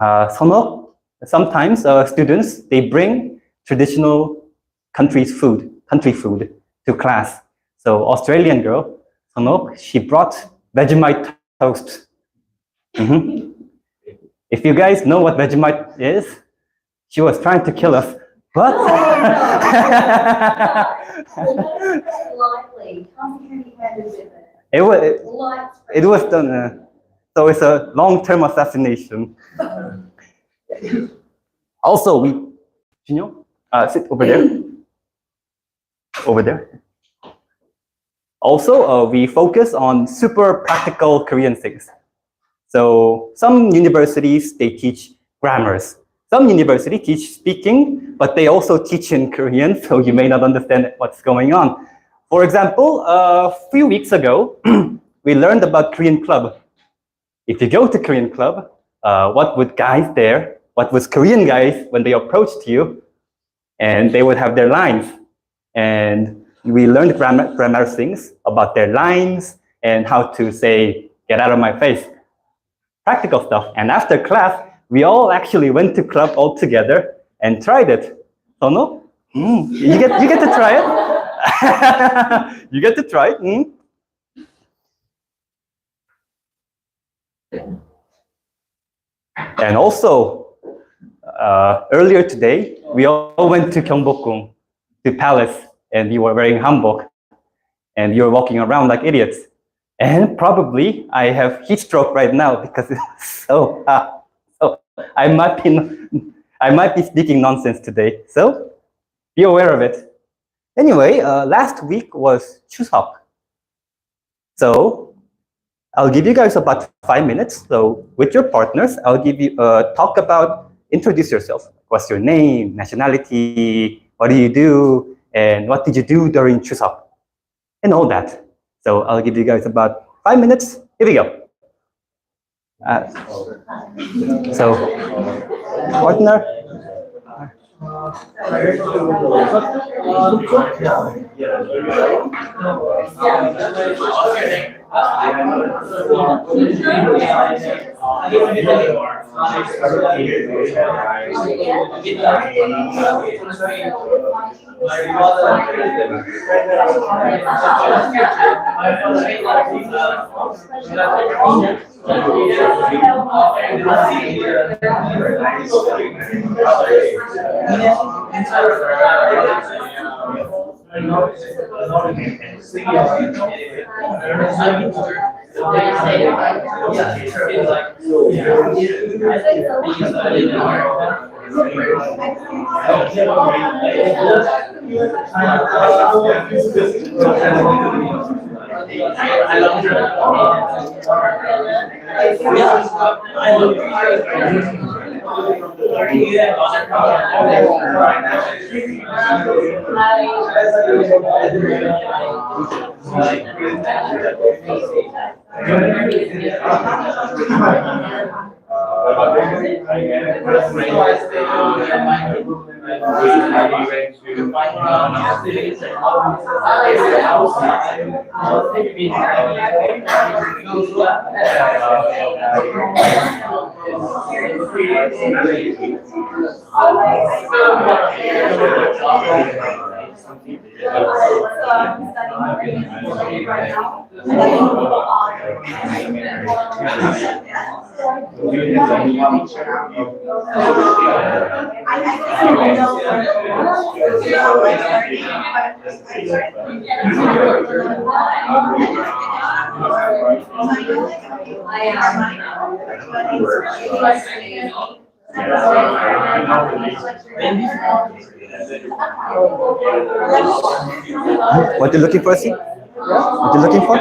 Sonok, sometimes students, they bring traditional country food to class. So Australian girl, Sonok, she brought Vegemite toast. If you guys know what Vegemite is, she was trying to kill us. What? It was done. So it's a long-term assassination. Also, sit over there. Over there. Also, we focus on super practical Korean things. So some universities, they teach grammars. Some universities teach speaking, but they also teach in Korean, so you may not understand what's going on. For example, a few weeks ago, we learned about Korean club. If you go to Korean club, what was Korean guys when they approached you, and they would have their lines. And we learned grammar things about their lines and how to say, get out of my face. Practical stuff. And after class, we all actually went to club all together and tried it. Sono? You get to try it. You get to try it. And also, earlier today, we all went to Gyeongbokgung, the palace, and you were wearing hanbok, and you're walking around like idiots. And probably I have heat stroke right now because it's so hot. So I might be speaking nonsense today. So be aware of it. Anyway, last week was Chuseok. So I'll give you guys about 5 minutes. So with your partners, I'll give you introduce yourself. What's your name, nationality, what do you do, and what did you do during Chuseok, and all that. So I'll give you guys about 5 minutes. Here we go. So, partner. What are you looking for, see? What are you looking for?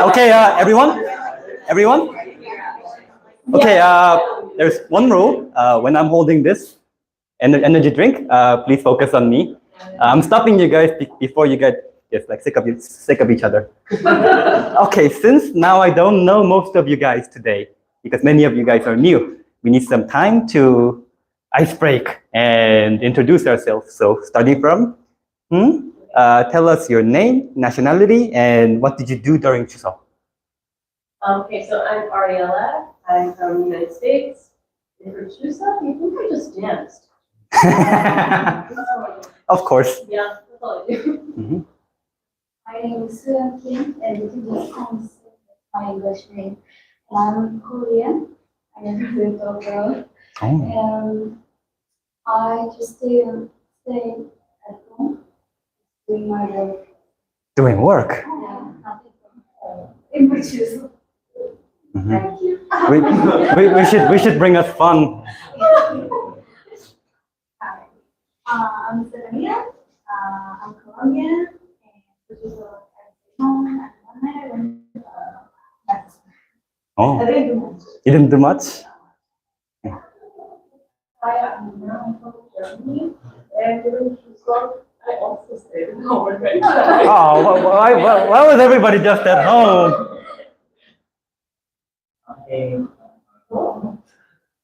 Okay, everyone. Okay, there's one rule. When I'm holding this energy drink, please focus on me. I'm stopping you guys before you get just like sick of each other. Okay, since now I don't know most of you guys today, because many of you guys are new, we need some time to ice break and introduce ourselves. So starting from, tell us your name, nationality, and what did you do during Chuseok? Okay, so I'm Ariella. I'm from the United States. And for Chuseok, you think I just danced? Of course. Yeah, that's all I do. My name is Suyeon Kim, and this is my English name. I'm Korean. I'm a little girl. And I just stay at home doing my work. Doing work. Yeah, nothing from home. In which is thank you. We should bring us fun. Hi. I'm Vietnamese. I'm Colombian, and which is home. And one night I went back to school. Oh, I didn't do much. you didn't do much? I am now from Germany, and during Chuseok, I also stayed at home. Oh, why was everybody just at home? Okay,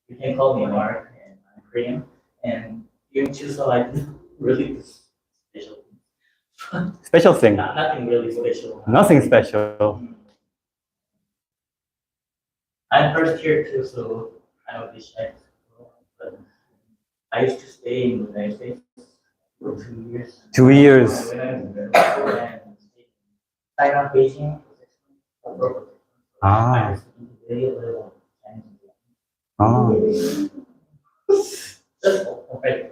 you can call me Mark, and I'm Korean. And during Chuseok, I didn't really special. Special thing. Nothing really special. Nothing special. I'm first year too, so I'm a bit shy. But I used to stay in the United States for 2 years. 2 years. When I was there, and China, Beijing. Ah. I speak very little Chinese. Ah. Just okay.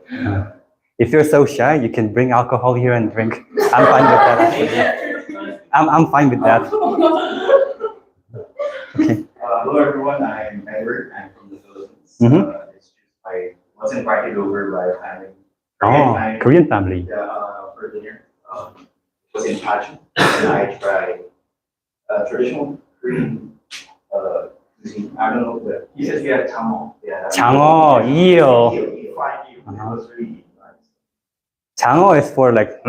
If you're so shy, you can bring alcohol here and drink. I'm fine with that. Actually. I'm fine with that. Okay. Hello everyone, I'm Edward. I'm from the Philippines. Mhm. It's just I was invited over by a family. Oh, Korean family. Yeah, for dinner. It was in Paju, and I tried traditional Korean cuisine. I don't know, but he says you have 장어. Yeah. 장어, eel. Fried eel. It was really nice. 장어 is for like.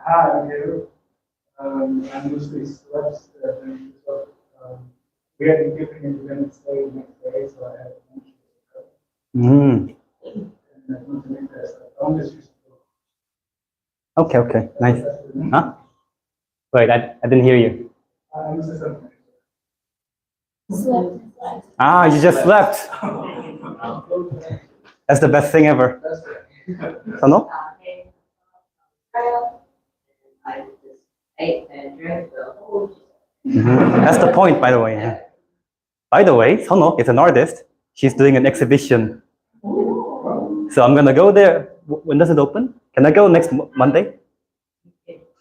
Hi, I'm Pedro. I'm usually slept. We had Ethiopian Independence Day the next day, so I had a bunch of Mm. and I want to make that stuff. I'm just used to Okay, okay, nice. Huh? Wait, I didn't hear you. I'm used to something. Slept. Ah, you just slept. That's the best thing ever. That's right. Sano? I just ate and drank the whole. That's the point, by the way. By the way, Sono is an artist. She's doing an exhibition. So I'm gonna go there. When does it open? Can I go next Monday?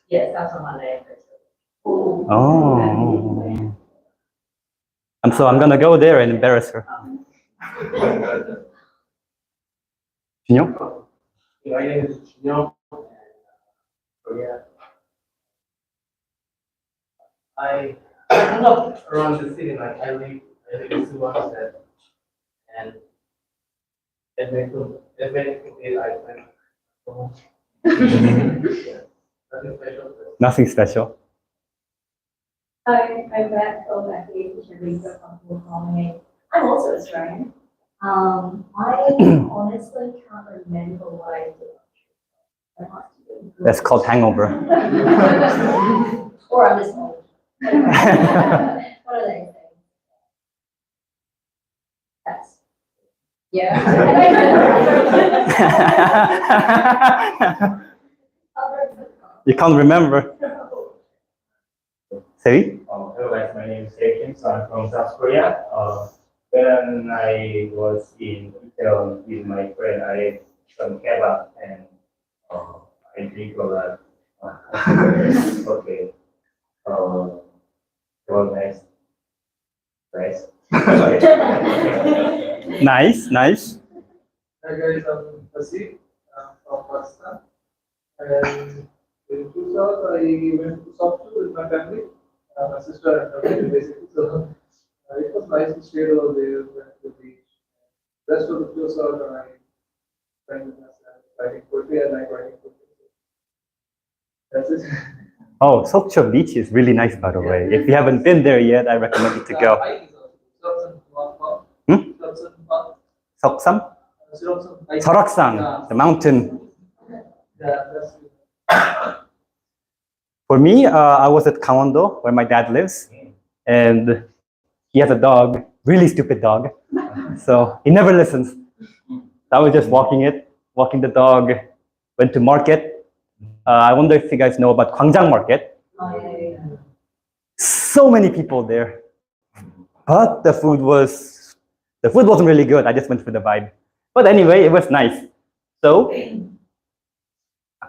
Yes, that's on Monday. Oh. And so I'm gonna go there and embarrass her. Junyo? My name is Chinyo. Yeah. I grew up around the city, like I live in Suwon, and eventually I went home. Yeah, nothing special. Nothing special. Hi, I'm Beth O'Becky, Sharika from Hong I'm also Australian. I honestly can't remember what I did. I must have been- That's called hangover. Or I'm just old. One of those things. That's. Yeah. You can't remember. Say? Hello guys, my name is Kim, so I'm from South Korea. When I was in Itaewon with my friend, I ate some kebab and I drink a lot. Okay. Well, nice. Nice. Nice, nice. Hi guys, I'm Fasih. I'm from Pakistan. And in 2000, I went to South with my family, my sister and her family basically. So it was nice to stay over there, went to the beach. Rest of the 2000, I spent with myself writing poetry. I like writing poetry. That's it. Oh, Sokcho Beach is really nice, by the way. If you haven't been there yet, I recommend you to go. Soksam? Soraksang, the mountain. Yeah, that's it. For me, I was at Kawondo, where my dad lives, and he has a dog, really stupid dog. So he never listens. I was just walking the dog, went to market. I wonder if you guys know about Gwangjang Market. So many people there, but the food wasn't really good. I just went for the vibe. But anyway, it was nice. So,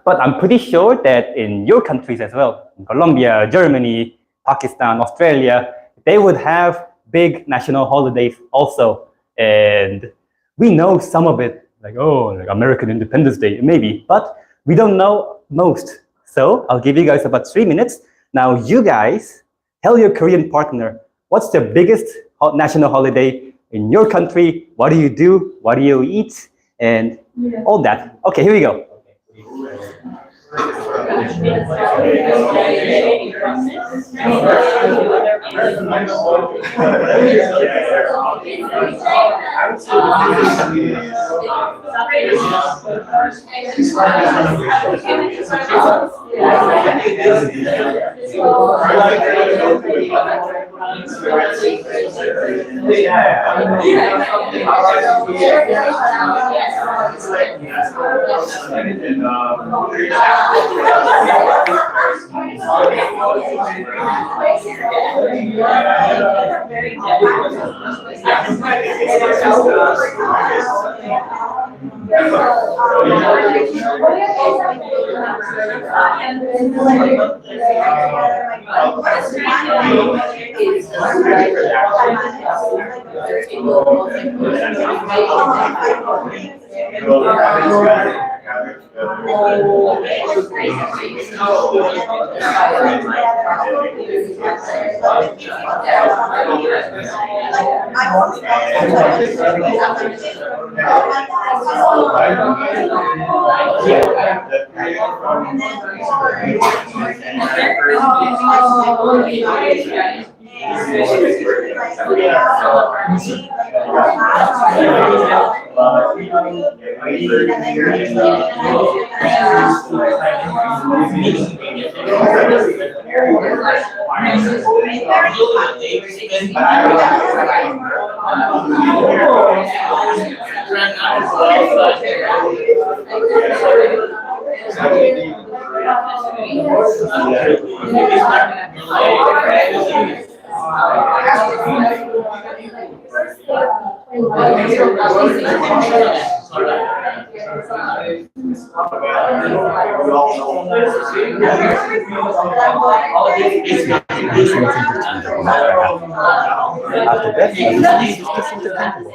but I'm pretty sure that in your countries as well, in Colombia, Germany, Pakistan, Australia, they would have big national holidays also. And we know some of it, like American Independence Day, maybe, but we don't know most. So I'll give you guys about 3 minutes. Now you guys tell your Korean partner, what's the biggest national holiday in your country? What do you do? What do you eat? And all that. Okay, here we go. After that, it's interchangeable.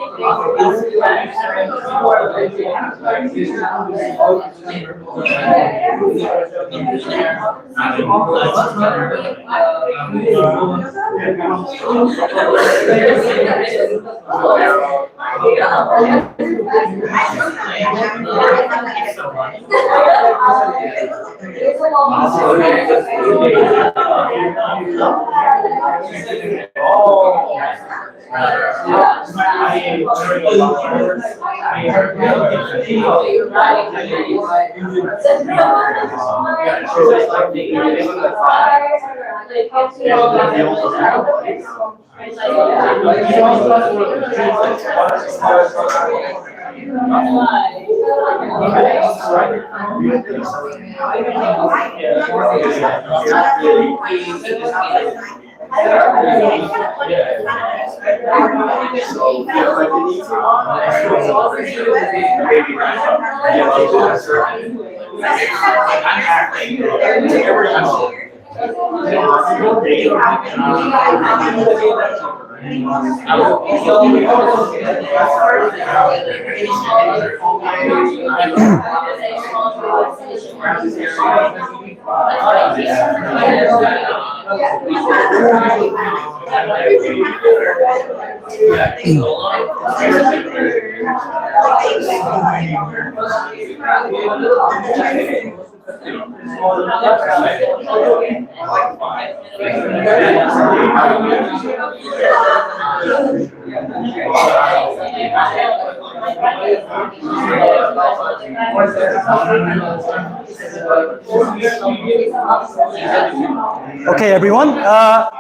Okay, everyone,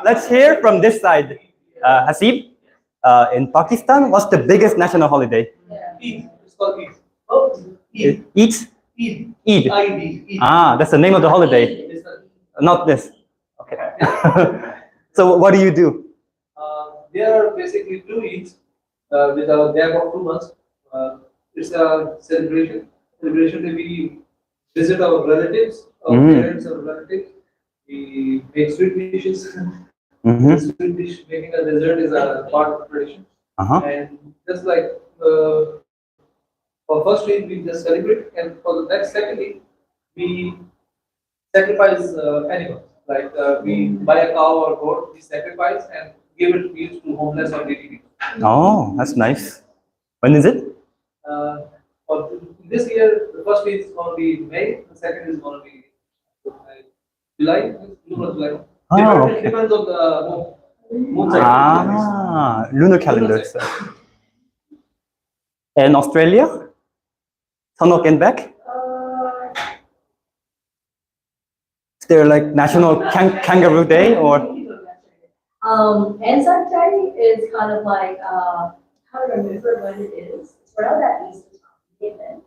let's hear from this side. Hasib, in Pakistan, what's the biggest national holiday? Eid. It's called Eid. Eid? Eid. Eid. Eid. Ah, that's the name of the holiday. It's the- Not this. Okay. So what do you do? There are basically two Eids with a gap of 2 months. It's a celebration that we visit our relatives, our parents, our relatives. We make sweet dishes. Mm-hmm. Sweet dish making a dessert is a part of tradition. Uh-huh. And just like for first Eid we just celebrate, and for the next second Eid we sacrifice animals. Like we buy a cow or goat, we sacrifice and give it gifts to homeless or needy people. Oh, that's nice. When is it? For this year, the first Eid is going to be in May, the second is going to be July, June or July. Oh, It okay. depends on the moon cycle. Ah, lunar calendar. So. And Australia? Sanok and back? Is there like National Kangaroo Day or? Anzac Day is kind of like, can't remember when it is. It's around that Easter time, isn't it?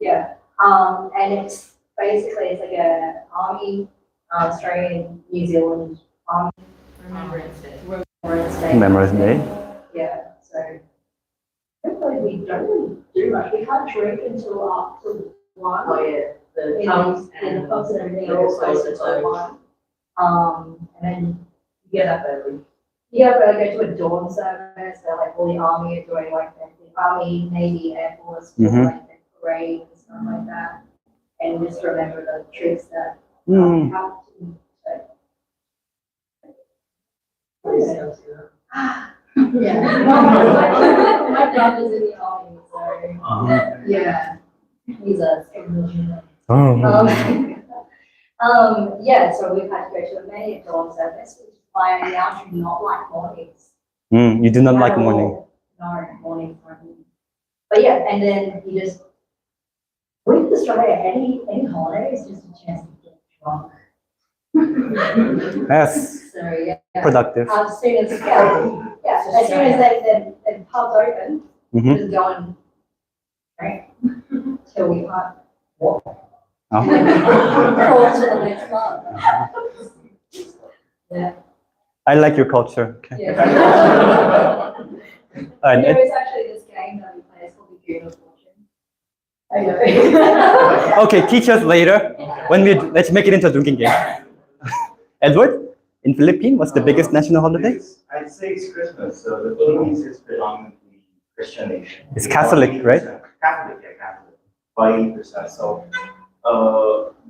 Yeah. And it's basically, it's like a army, Australian, New Zealand army. Remembrance Day. Remembrance Day. Yeah, so hopefully we don't really do much. We can't drink until after one. Oh, yeah, the In pubs the pubs and everything are liquor all closed stores until are closed. one. And then you get up early. You have to go to a dawn service, so like all the army are doing like the army, navy, air force, Mhm. like the parade and stuff like that. And just remember the troops that Hmm. have to. Yeah. My brother's in the army, so yeah, he's a civilian. Yeah, so we've had to go to a many dawn service, which is why I now do not like mornings. You do not like At all. morning. No, mornings aren't me. But yeah, and then you just, with Australia, any holiday is just a chance to get drunk. Yes, So yeah, productive. as soon as, as soon as the pubs open, Mhm. just go and drink till we can't walk. Oh. Crawl to the next pub. Yeah. I like your culture. Okay. Yeah. And There is actually this game that we play, it's called the Game of Fortune. I know. okay, teach us later. Let's make it into a drinking game. Edward, in Philippines, what's the biggest national holiday? I'd say it's Christmas. So the Philippines is predominantly Christian nation. It's Catholic, right? Catholic, yeah, Catholic. By 80%. So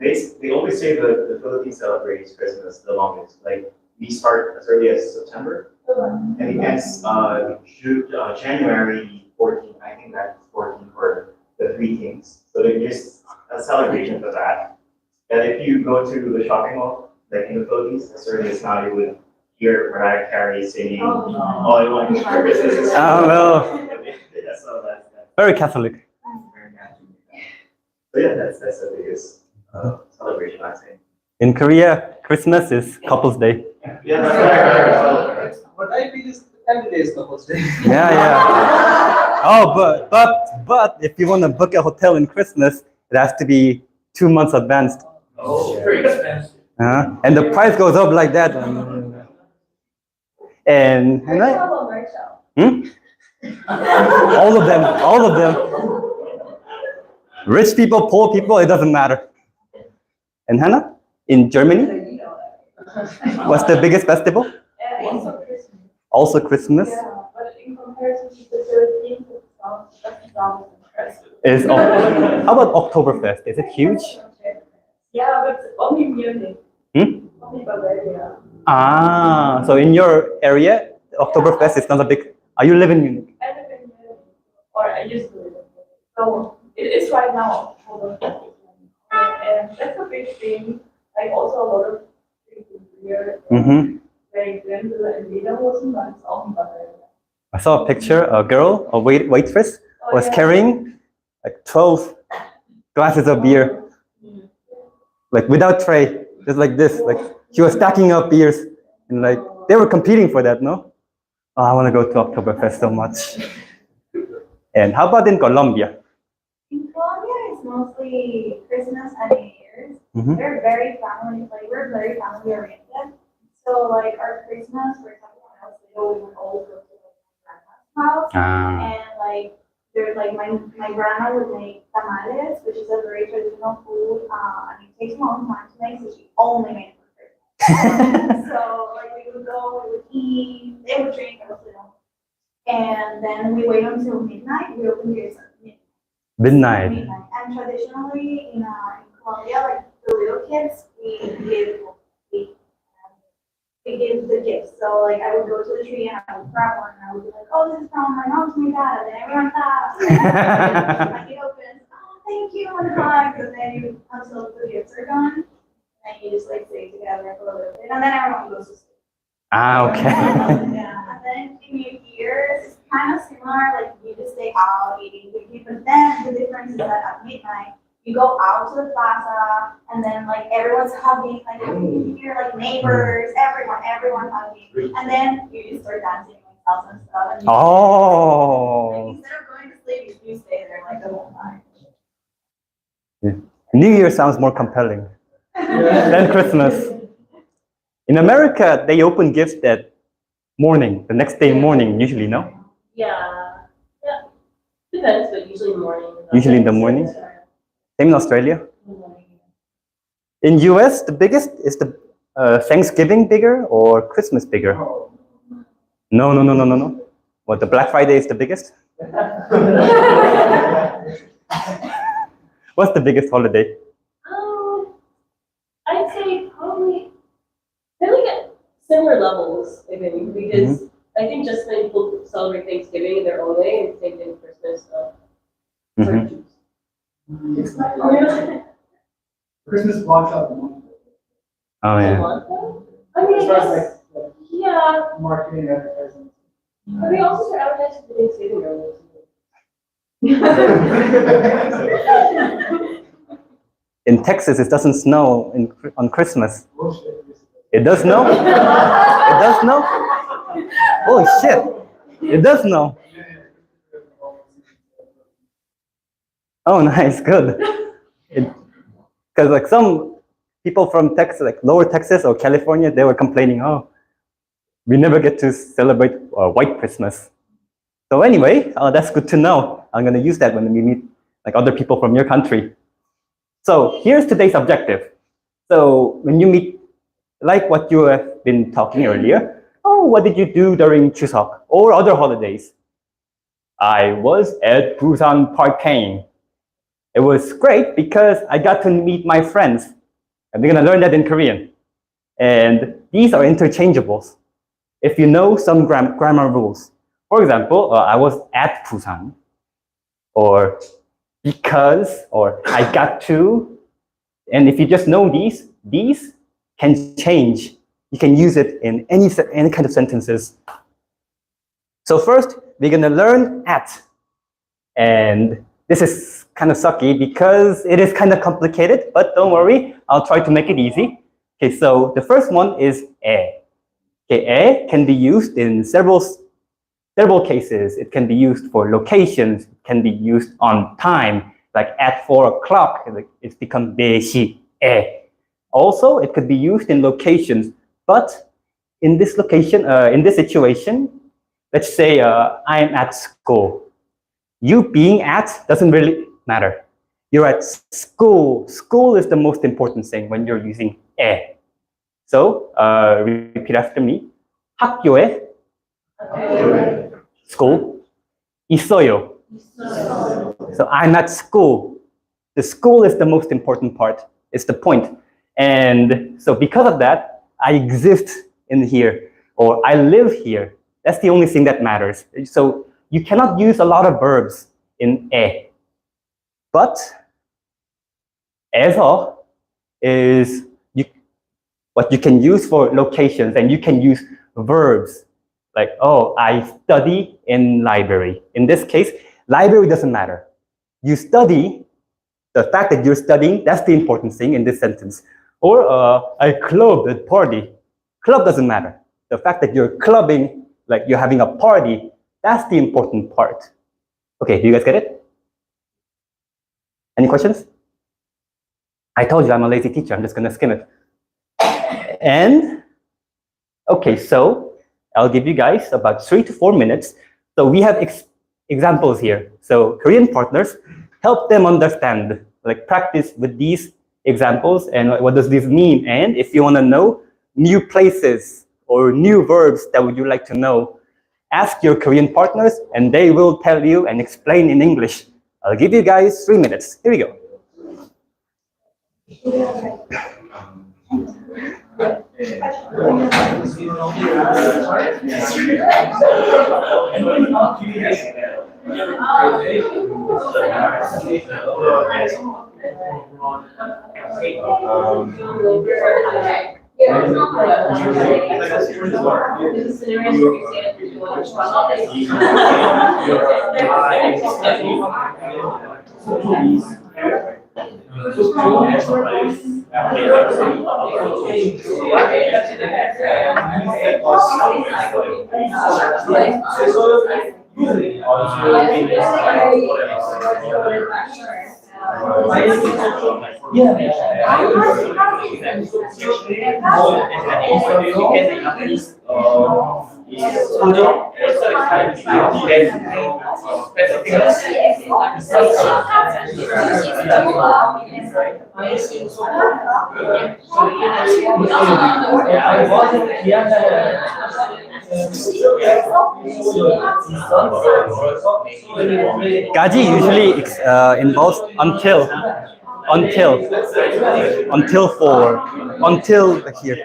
they always say that the Philippines celebrates Christmas the longest. Like we start as early as September and it ends January 14th. I think that's 14 for the Three Kings. So there's a celebration for that. And if you go to the shopping mall, like in the Philippines, as early as now, you would hear Mariah Carey singing "All I Want is Christmas." Oh, well, Yeah, so that's very Catholic. very natural. So yeah, that's the biggest celebration, I'd say. In Korea, Christmas is couples day. Yeah, that's right. But I feel it's every day is couples day. Yeah, yeah. Oh, but if you want to book a hotel in Christmas, it has to be 2 months advanced. Oh, very expensive. And the price goes up like that. And Hotel or motel? all of them. Rich people, poor people, it doesn't matter. And Hannah, in Germany, So you know that. what's the biggest festival? Also Christmas. Also Christmas. Yeah, but in comparison to the Philippines, that's not impressive. Is how about Oktoberfest? Is it huge? Yeah, but only Munich. Only Bavaria. Ah, so in your area, Oktoberfest is not a big. Are you live in Munich? I live in Munich, or I used to live in Munich. So it is right now Oktoberfest. And that's a big thing. Like also a lot of people here, Mm-hmm. very gentle and Lederhosen, but it's auch in Bavaria. I saw a picture. A girl, a waitress, Oh, was yeah. carrying like 12 glasses of beer, like without tray, just like this. Like she was stacking up beers, and like they were competing for that. No, oh, I want to go to Oktoberfest so much. And how about in Colombia? In Colombia, it's mostly Christmas and New Year's. Mhm. They're very family, like we're very family oriented. So like our Christmas, for example, when I was little, we would always go to like my grandma's house, Ah. and like there's like my grandma would make tamales, which is a very traditional food. And it takes a long time to make, so she only made it for Christmas. So like we would go, we would eat, they would drink, I was little, and then we wait until midnight. We open gates at midnight. Midnight. And traditionally in Colombia, like the little kids, we give the gifts. So like I would go to the tree and I would grab one and I would be like, oh, this is from my mom to my dad, and then everyone claps. And like it opens, oh, thank you, and hugs, and then you until the gifts are gone. and you just like stay together for a little bit, and then everyone goes to sleep. Ah, okay. Yeah, and then in New Year's, it's kind of similar, like you just stay out eating cookies, but then the difference is that at midnight, you go out to the plaza, and then like everyone's hugging, like you hear like neighbors, everyone hugging, and then you just start dancing like salsa and stuff. And like, Oh. instead of going to sleep, you stay there like the whole time. New Year sounds more compelling than Christmas. In America, they open gifts that morning, the next day morning, usually, no? Yeah. Yeah. Depends, but usually morning. Usually in the morning. Same in Australia. In US, the biggest is the Thanksgiving bigger or Christmas bigger? No. What, the Black Friday is the biggest? What's the biggest holiday? I'd say probably they're like at similar levels, I think, because I think just many people celebrate Thanksgiving in their own way, and same thing with Christmas. So it's hard to choose. It's not Christmas blocks out the month. Oh, A yeah. month, though? I mean, As I far as guess, like yeah. marketing advertising. But they also start advertising for Thanksgiving early. In Texas, it doesn't snow on Christmas. Bullshit. It does snow? It does snow? Oh, shit. It does snow. Oh, nice, good. Because like some people from Texas, like lower Texas or California, they were complaining, oh, we never get to celebrate white Christmas. So anyway, that's good to know. I'm going to use that when we meet like other people from your country. So here's today's objective. So when you meet, like what you have been talking earlier, oh, what did you do during Chuseok or other holidays? I was at Busan Parkane. It was great because I got to meet my friends. And we're going to learn that in Korean. And these are interchangeables. If you know some grammar rules. For example, I was at Busan, or because, or I got to. And if you just know these can change. You can use it in any kind of sentences. So first, we're going to learn at. And this is kind of sucky because it is kind of complicated, but don't worry, I'll try to make it easy. Okay, so the first one is 에. Okay, 에 can be used in several cases. It can be used for locations, it can be used on time, like at 4 o'clock, it's become 4시, 에. Also, it could be used in locations, but in this location, in this situation, let's say I'm at school. You being at doesn't really matter. You're at school. School is the most important thing when you're using 에. So repeat after me. 학교에 school 있어요. So I'm at school. The school is the most important part. It's the point. And so because of that, I exist in here or I live here. That's the only thing that matters. So you cannot use a lot of verbs in 에. But 에서 is what you can use for locations, and you can use verbs like, oh, I study in library. In this case, library doesn't matter. You study, the fact that you're studying, that's the important thing in this sentence. Or I club at party. Club doesn't matter. The fact that you're clubbing, like you're having a party, that's the important part. Okay, do you guys get it? Any questions? I told you I'm a lazy teacher. I'm just going to skim it. And, okay, so I'll give you guys about 3 to 4 minutes. So we have examples here. So Korean partners, help them understand, like practice with these examples and what does this mean. And if you want to know new places or new verbs that would you like to know, ask your Korean partners and they will tell you and explain in English. I'll give you guys 3 minutes. Here we go. Gaji usually involves until for, until here.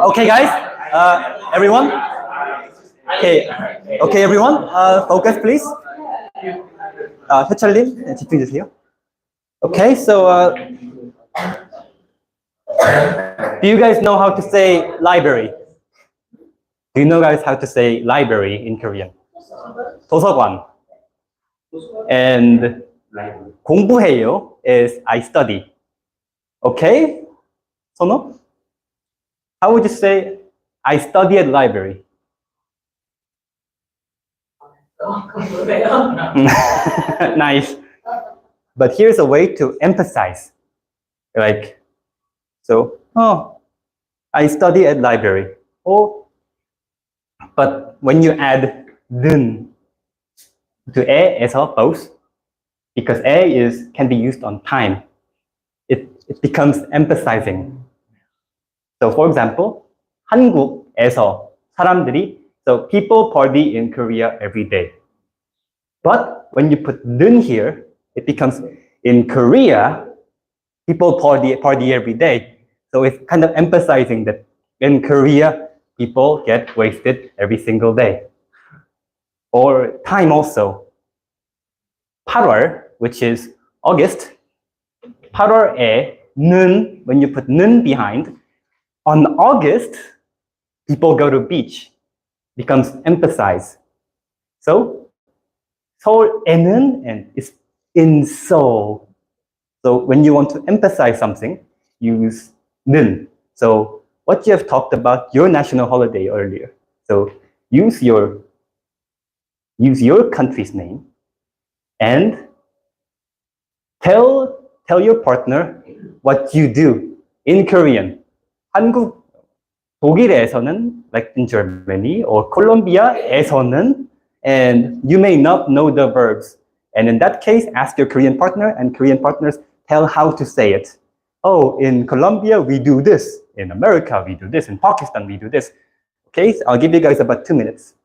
Okay, guys. Everyone. Okay, everyone. Focus, please. 해철님, 집중 주세요. Okay, so do you guys know how to say library? Do you know guys how to say library in Korean? 도서관. And library. 공부해요 is I study. Okay? 선호? How would you say I study at library? Nice. But here's a way to emphasize. Like, so, oh, I study at library. Oh, but when you add 는 to 에에서 both, because can be used on time, it becomes emphasizing. So for example, 한국에서 사람들이, so people party in Korea every day. But when you put 는 here, it becomes in Korea, people party every day. So it's kind of emphasizing that in Korea, people get wasted every single day. Or time also. 8월, which is August. 8월에 는, when you put 는 behind, on August, people go to beach. Becomes emphasized. So, 서울에는 and is in Seoul. So when you want to emphasize something, use 는. So what you have talked about your national holiday earlier. So use your country's name and tell your partner what you do in Korean. 독일에서는, like in Germany or Colombia에서는, and you may not know the verbs. And in that case, ask your Korean partner, and Korean partners tell how to say it. Oh, in Colombia, we do this. In America, we do this. In Pakistan, we do this. Okay, so I'll give you guys about 2 minutes.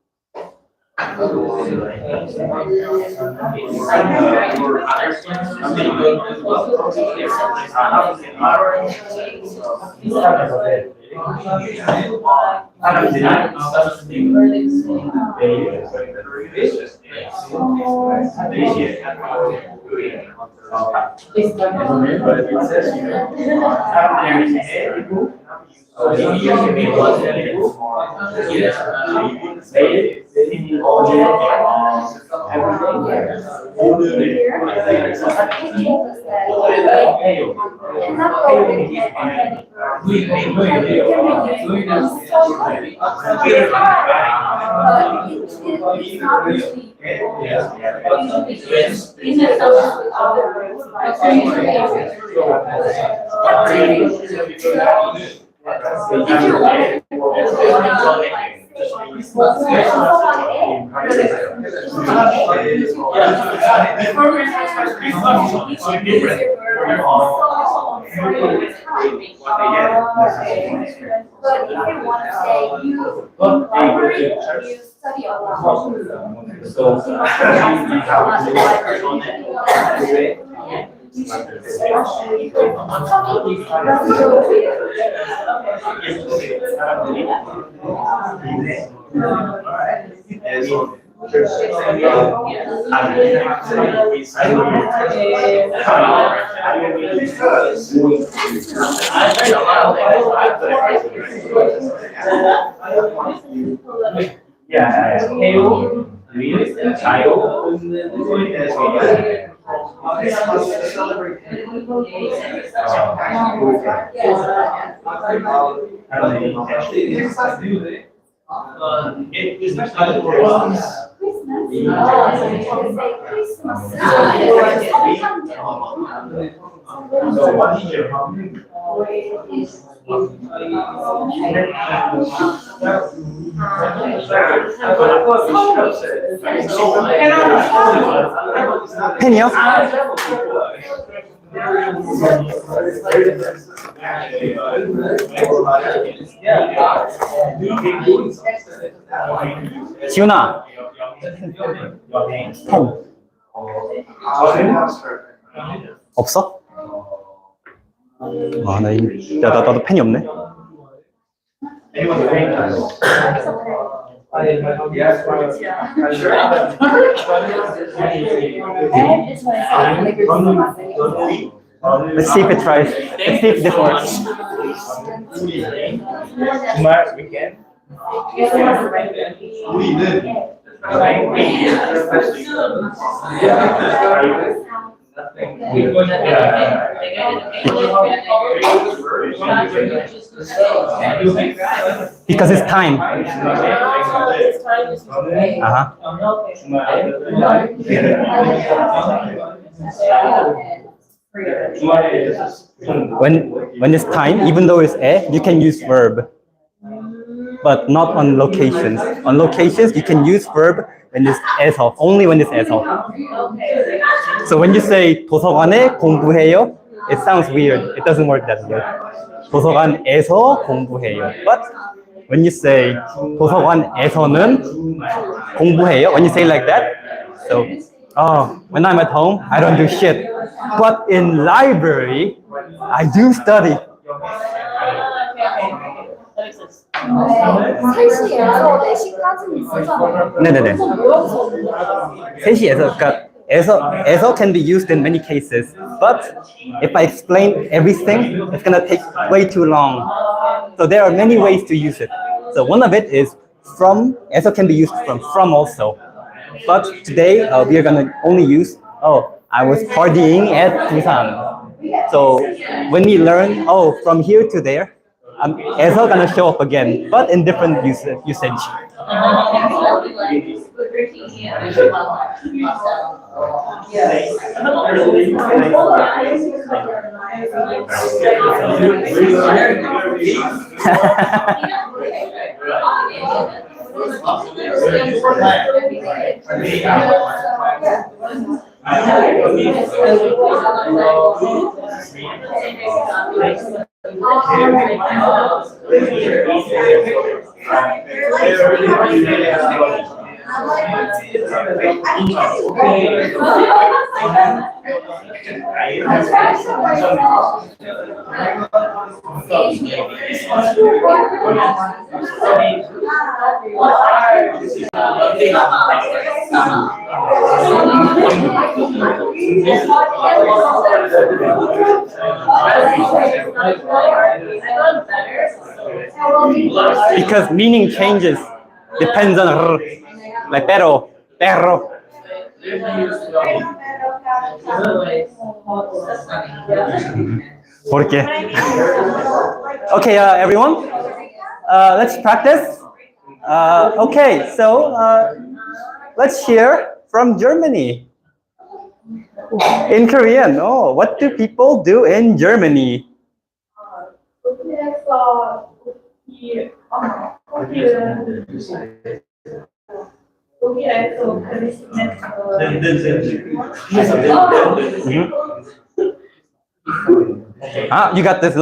펜이요? 지훈아, 펜 없어? 아, 나도 펜이 없네. Let's see if it tries. Let's see if this works. Smart weekend. Because it's time. Uh-huh. When it's time, even though it's you can use verb, but not on locations. On locations, you can use verb when it's 에서, only when it's 에서. So when you say 도서관에 공부해요, it sounds weird. It doesn't work that way. 도서관에서 공부해요. But when you say 도서관에서는 공부해요, when you say like that, so when I'm at home, I don't do shit. But in library, I do study. 3시에서 4시까지는 쓰잖아요. 네네네. 3시에서, 그러니까 에서 can be used in many cases. But if I explain everything, it's gonna take way too long. So there are many ways to use it. So one of it is from. 에서 can be used from also. But today we are gonna only use I was partying at Busan. So when we learn from here to there, 에서 gonna show up again, but in different usage. Because meaning changes, depends on like perro. ¿Por qué? Okay, everyone, let's practice. Okay, so let's hear from Germany. In Korean, what do people do in Germany? You got this.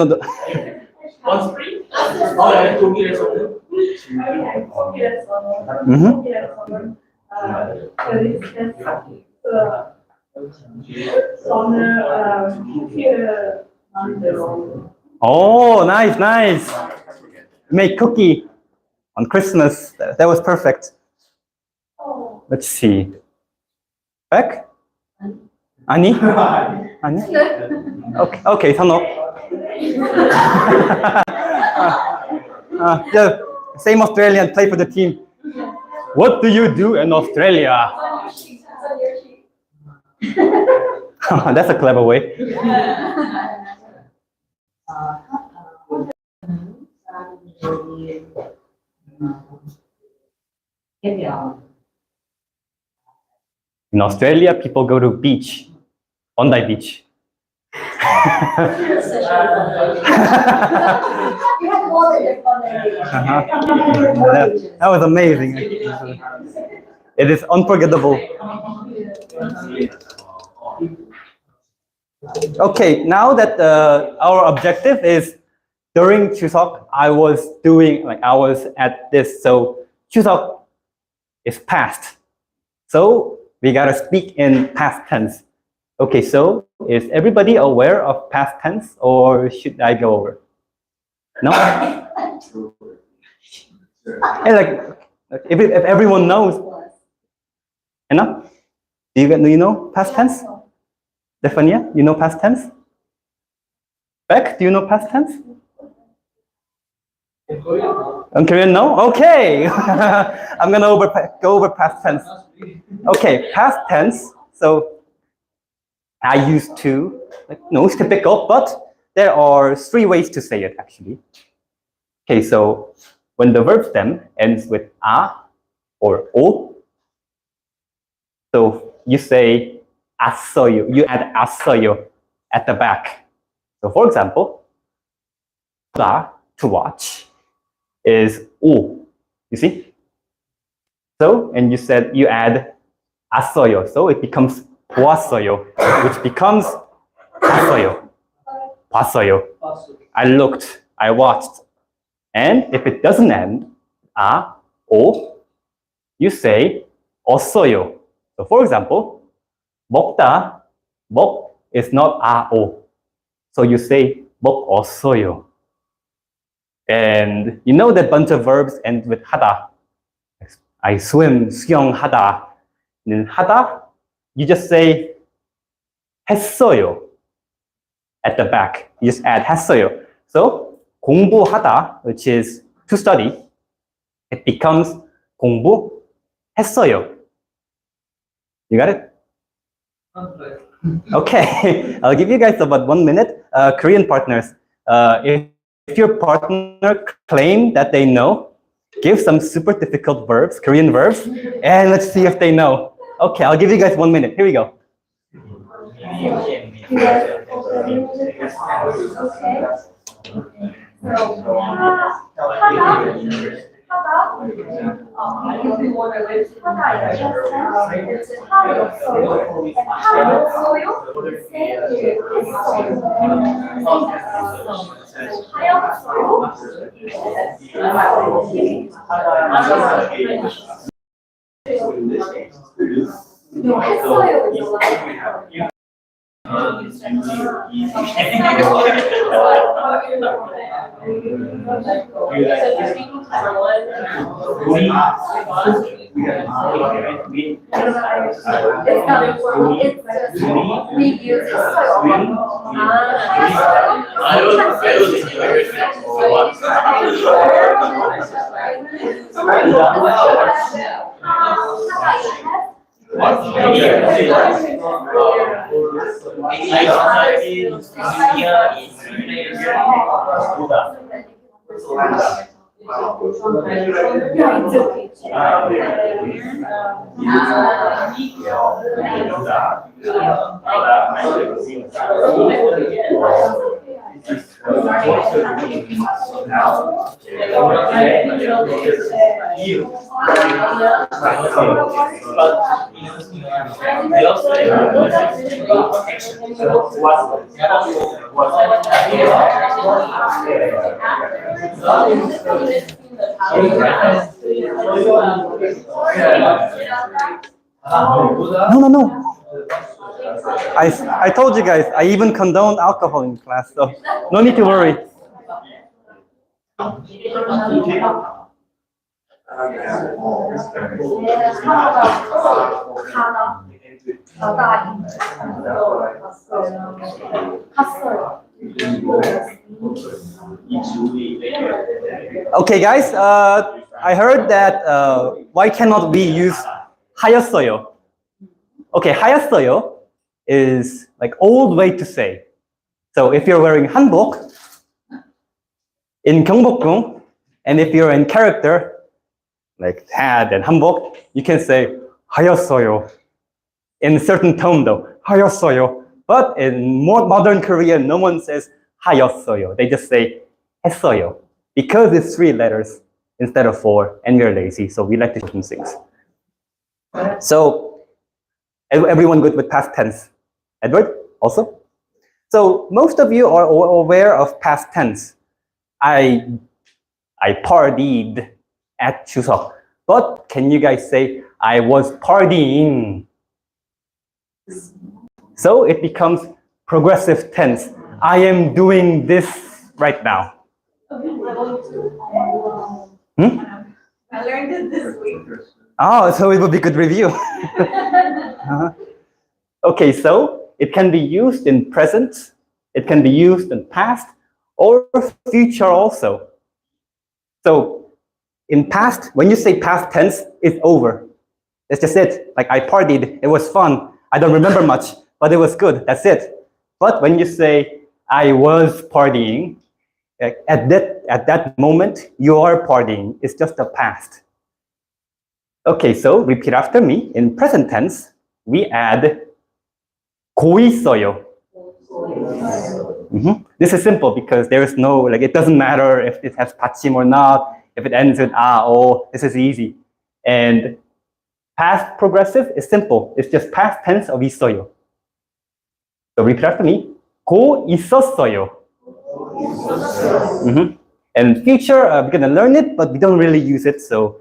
Oh, nice. Make cookie on Christmas. That was perfect. Let's see. Back? Ani? Okay, 선호. Yeah, same Australian, play for the team. What do you do in Australia? That's a clever way. In Australia, people go to beach, Bondi Beach. You had more than just one idea. That was amazing. It is unforgettable. Okay, now that our objective is during Chuseok, I was at this. So Chuseok is past. So we gotta speak in past tense. Okay, so is everybody aware of past tense, or should I go over? No? Hey, if everyone knows. Enough? Do you know past tense? Stefania, you know past tense? Beck, do you know past tense? In Korean, no? Okay. I'm gonna go over past tense. Okay, past tense. So I used to, like, no, it's typical, but there are 3 ways to say it actually. Okay, so when the verb stem ends with a or o, so you say as어요, you add as어요 at the back. So for example, to watch is 오, you see? So, and you said you add as어요, so it becomes 보았어요, which becomes 봤어요, 봤어요. I looked, I watched. And if it doesn't end o, you say 없어요. So for example, 먹다, 먹 is not o, so you say 먹었어요. And you know that bunch of verbs end with 하다. I swim, 수영하다. And then 하다, you just say 했어요 at the back. You just add 했어요. So 공부하다, which is to study, it becomes 공부했어요. You got it? Okay, I'll give you guys about 1 minute. Korean partners, if your partner claim that they know, give some super difficult verbs, Korean verbs, and let's see if they know. Okay, I'll give you guys 1 minute. Here we go. No. I told you guys, I even condone alcohol in class, so no need to worry. Okay, guys, I heard that why cannot we use 하였어요? Okay, 하였어요 is like old way to say. So if you're wearing 한복 in 경복궁, and if you're in character like had and 한복, you can say 하였어요 in certain tone though, 하였어요. But in more modern Korean, no one says 하였어요. They just say 했어요 because it's 3 letters instead of 4, and we're lazy, so we like to shorten things. So everyone good with past tense? Edward also? So most of you are aware of past tense. I partied at Chuseok, but can you guys say I was partying? So it becomes progressive tense. I am doing this right now. I learned it this week. Oh, so it will be good review. Okay, so it can be used in present, it can be used in past, or future also. So in past, when you say past tense, it's over. That's just it. Like I partied, it was fun. I don't remember much, but it was good. That's it. But when you say, I was partying, at that moment, you are partying. It's just the past. Okay, so repeat after me. In present tense, we add 고 있어요. This is simple because there is no, like, it doesn't matter if it has 받침 or not, if it ends with 아, 오, this is easy. And past progressive is simple. It's just past tense of 있어요. So repeat after me. 고 있었어요. And future, we're gonna learn it, but we don't really use it, so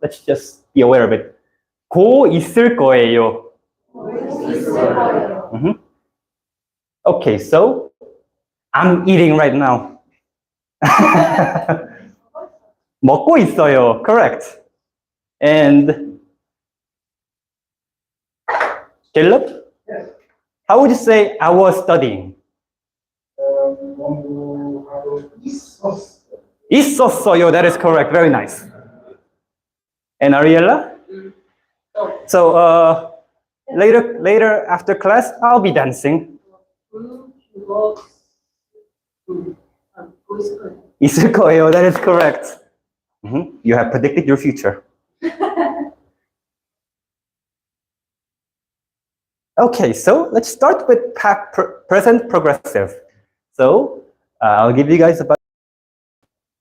let's just be aware of it. 고 있을 거예요. Okay, so I'm eating right now. 먹고 있어요. Correct. And Caleb? Yes. How would you say I was studying? 있었어요. That is correct. Very nice. And Ariella? So later after class, I'll be dancing. 있을 거예요. That is correct. You have predicted your future. Okay, so let's start with present progressive. So I'll give you guys about.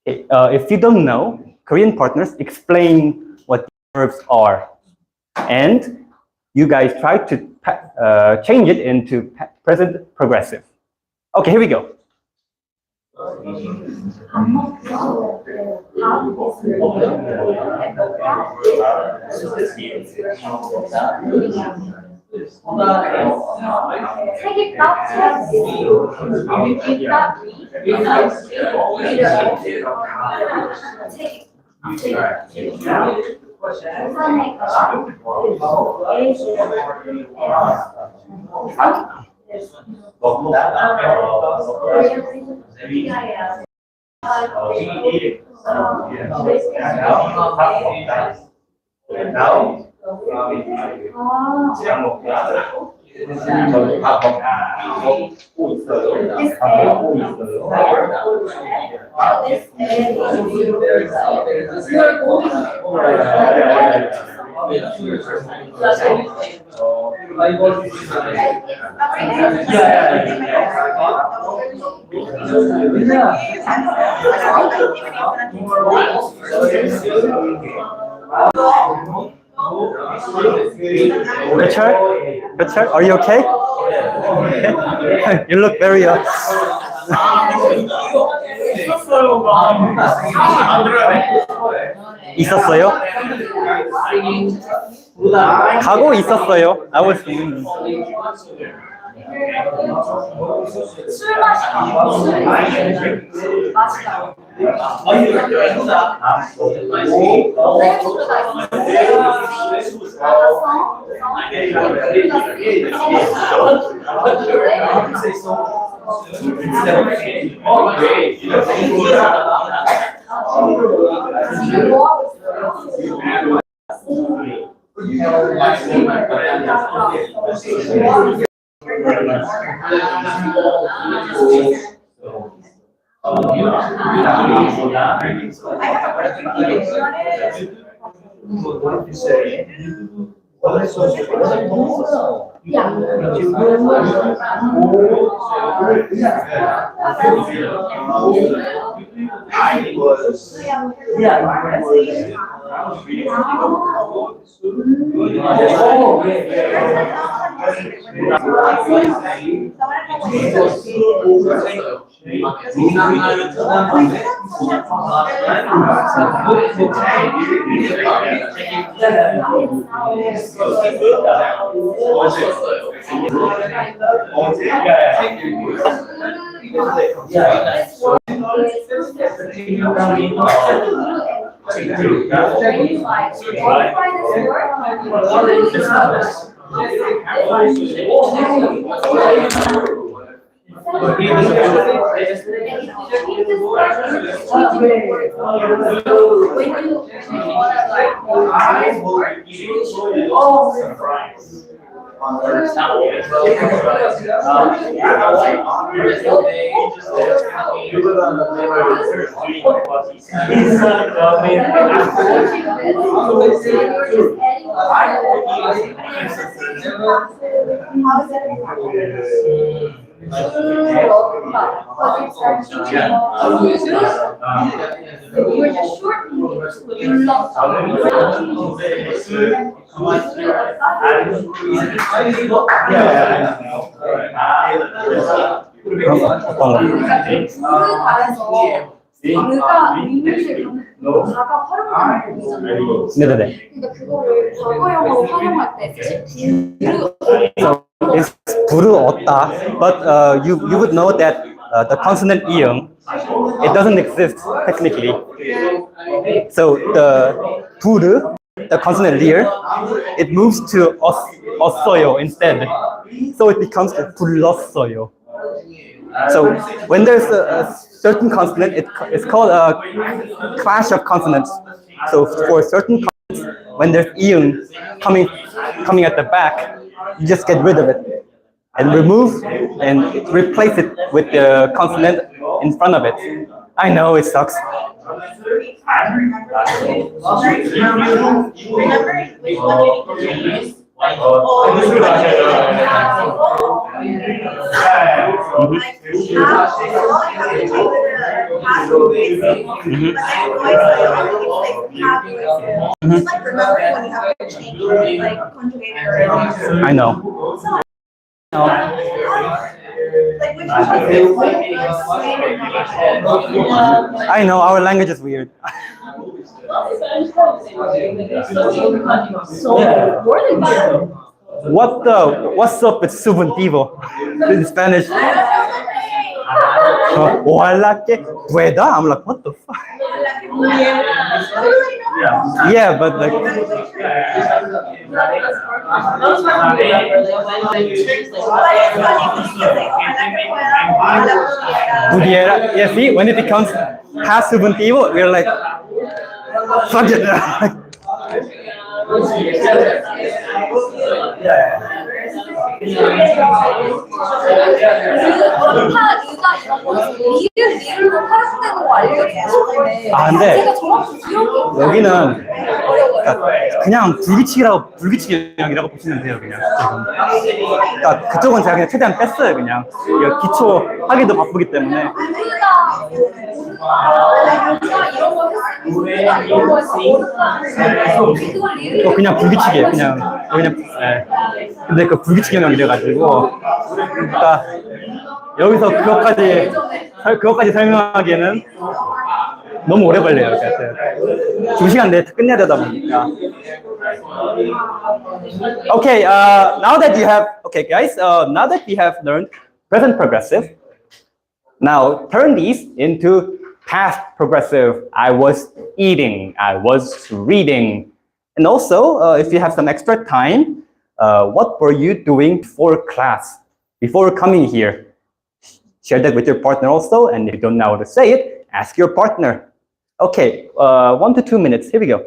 If you don't know, Korean partners explain what verbs are, and you guys try to change it into present progressive. Okay, here we go. Richard, are you okay? You look very 있었어요? 가고 있었어요. I was 술 마시다고. You're just shortening it. 그가 의미를 자가 활용하는 거잖아요. 네네네. 그러니까 그거를 과거형으로 활용할 때 So it's 부르 얻다, but you would know that the consonant 이응, it doesn't exist technically. So the 부르, the consonant 리을, it moves to 없어요 instead. So it becomes 불렀어요. So when there's a certain consonant, it's called a clash of consonants. So for certain consonants, when there's iung coming at the back, you just get rid of it and remove and replace it with the consonant in front of it. I know it sucks. I know. I know our language is weird. What's up with subjuntivo in Spanish? Ojalá que pueda. I'm like, what the fuck? Yeah, but like, pudiera. Yeah, see, when it becomes past subjuntivo, we're like, fuck it. 아, 근데 여기는 그냥 불규칙이라고 보시면 돼요, 그냥. 그러니까 그쪽은 제가 그냥 최대한 뺐어요, 그냥. 이거 기초 하기도 바쁘기 때문에. 그냥 불규칙이에요, 그냥. 네. 근데 그 불규칙 영역이래가지고, 그러니까 여기서 그것까지 설명하기에는 너무 오래 걸려요. 2시간 내에 끝내야 되다 보니까. Okay, now that you have, okay guys, now that we have learned present progressive, now turn these into past progressive. I was eating, I was reading. And also, if you have some extra time, what were you doing before class, before coming here? Share that with your partner also, and if you don't know how to say it, ask your partner. Okay, 1 to 2 minutes, here we go.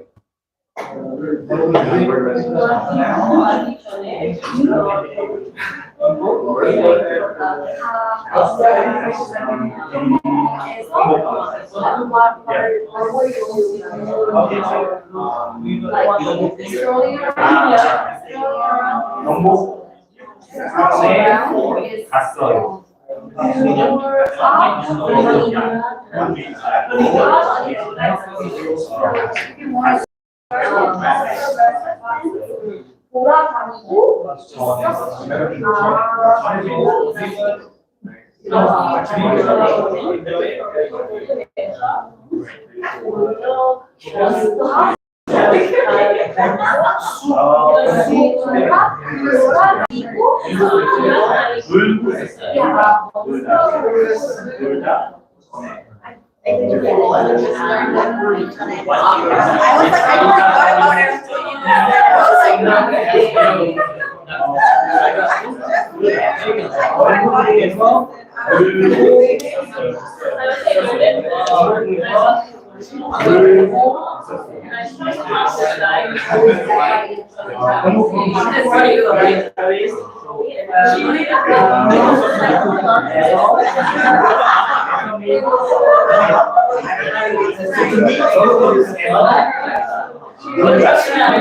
돌아다니고 That's why I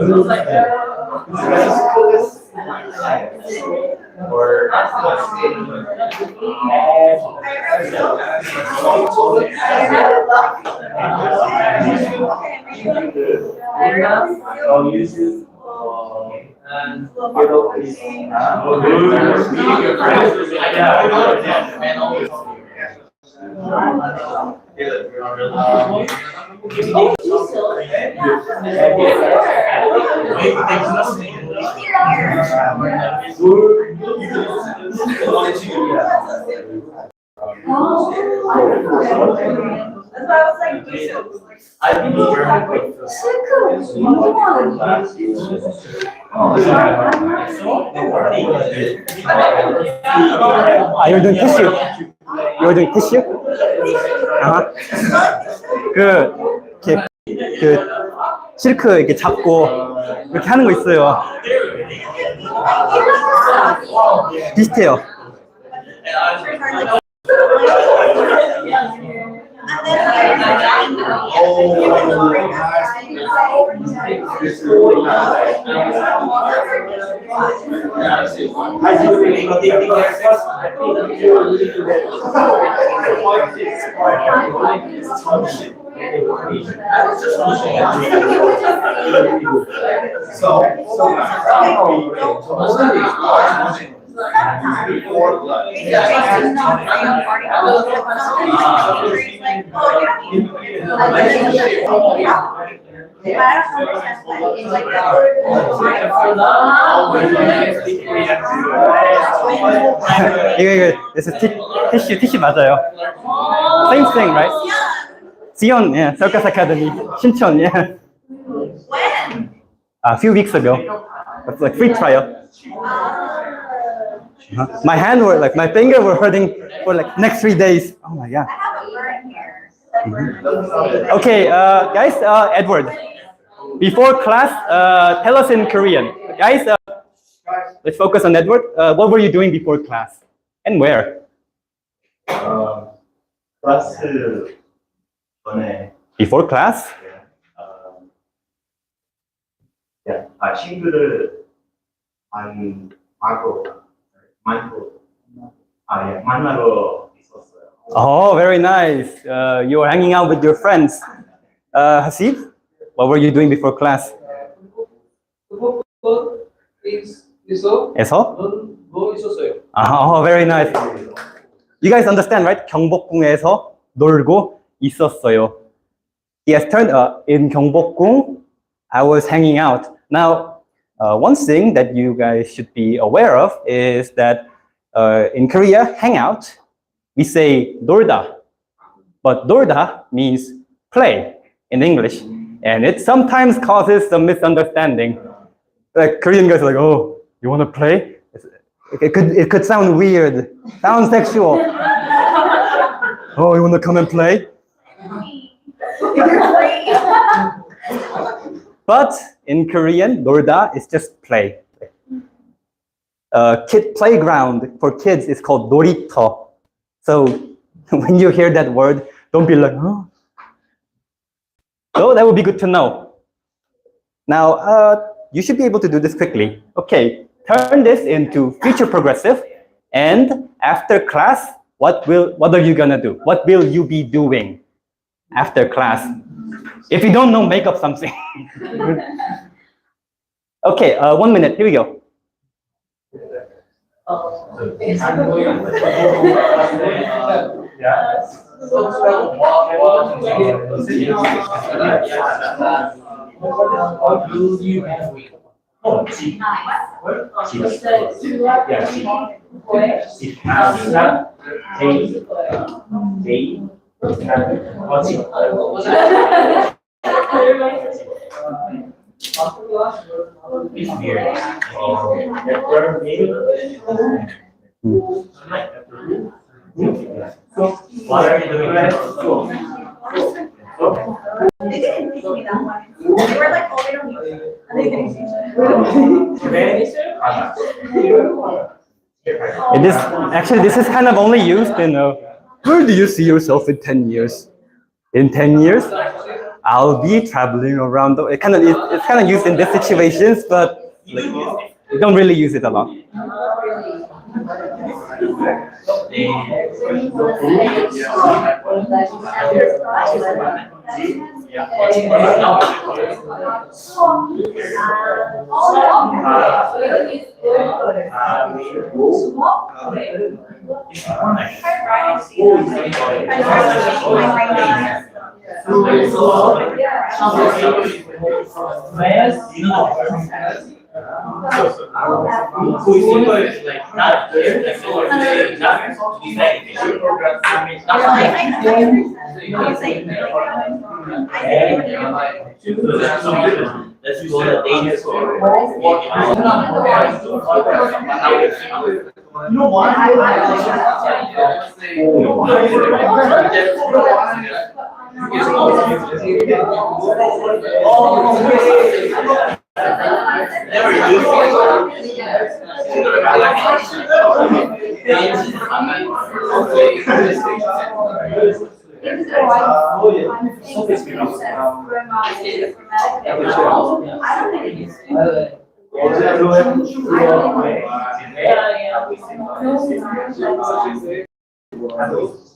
was like, you're doing tissue. You're doing tissue? 그, 이렇게, 실크 이렇게 잡고, 이렇게 하는 거 있어요. 비슷해요. 이거, this is tissue 맞아요. Same thing, right? Sion, yeah, Circus Academy, Shincheon, yeah. when? A few weeks ago. It's like free trial. My hand were like, my finger were hurting for like next 3 days. Oh my god. I have a burn here. Okay, guys, Edward. Before class, tell us in Korean. Guys, let's focus on Edward. What were you doing before class? And where? 클래스 전에 Before class? 친구들 만나러 있었어요. Oh, very nice. You were hanging out with your friends. Hasib, what were you doing before class? 에서? 뭐 있었어요? Oh, very nice. You guys understand, right? 경복궁에서 놀고 있었어요. Yes, in 경복궁, I was hanging out. Now, one thing that you guys should be aware of is that in Korea, hangout, we say 놀다. But 놀다 means play in English. And it sometimes causes some misunderstanding. Like Korean guys are like, oh, you want to play? It could sound weird, sound sexual. Oh, you want to come and play? But in Korean, 놀다 is just play. Kid playground for kids is called 놀이터. So when you hear that word, don't be like, oh. So that would be good to know. Now, you should be able to do this quickly. Okay, turn this into future progressive. And after class, what are you gonna do? What will you be doing after class? If you don't know, make up something. Okay, 1 minute, here we go. What are you doing now? They didn't teach me that one. They were like, oh, we don't use it. And they didn't teach This is kind of only used in where do you see yourself in 10 years? In 10 years, I'll be traveling around the, it's kind of used in these situations, but like, we don't really use it a lot.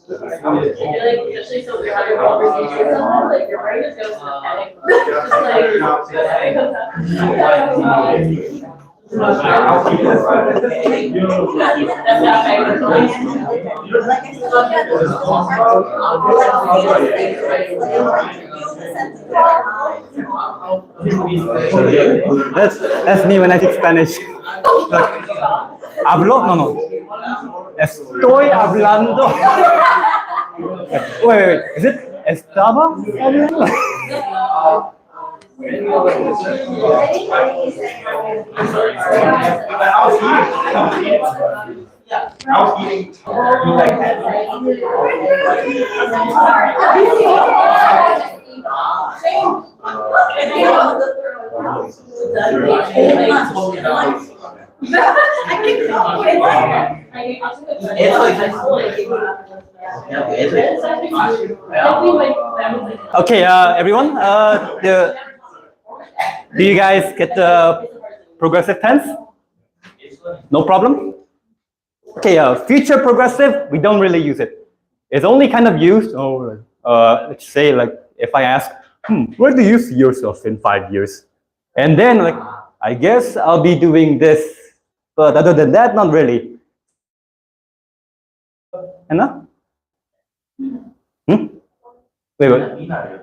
Especially so we're having a conversation with someone, like your brain just goes to the panic That's me when I speak Spanish. Like, hablo? No. Estoy hablando. Wait. Is it estaba hablando? Okay, everyone, do you guys get the progressive tense? No problem? Okay, future progressive, we don't really use it. It's only kind of used, let's say, like, if I ask, where do you see yourself in 5 years? And then, like, I guess I'll be doing this. But other than that, not really. Anna? Wait.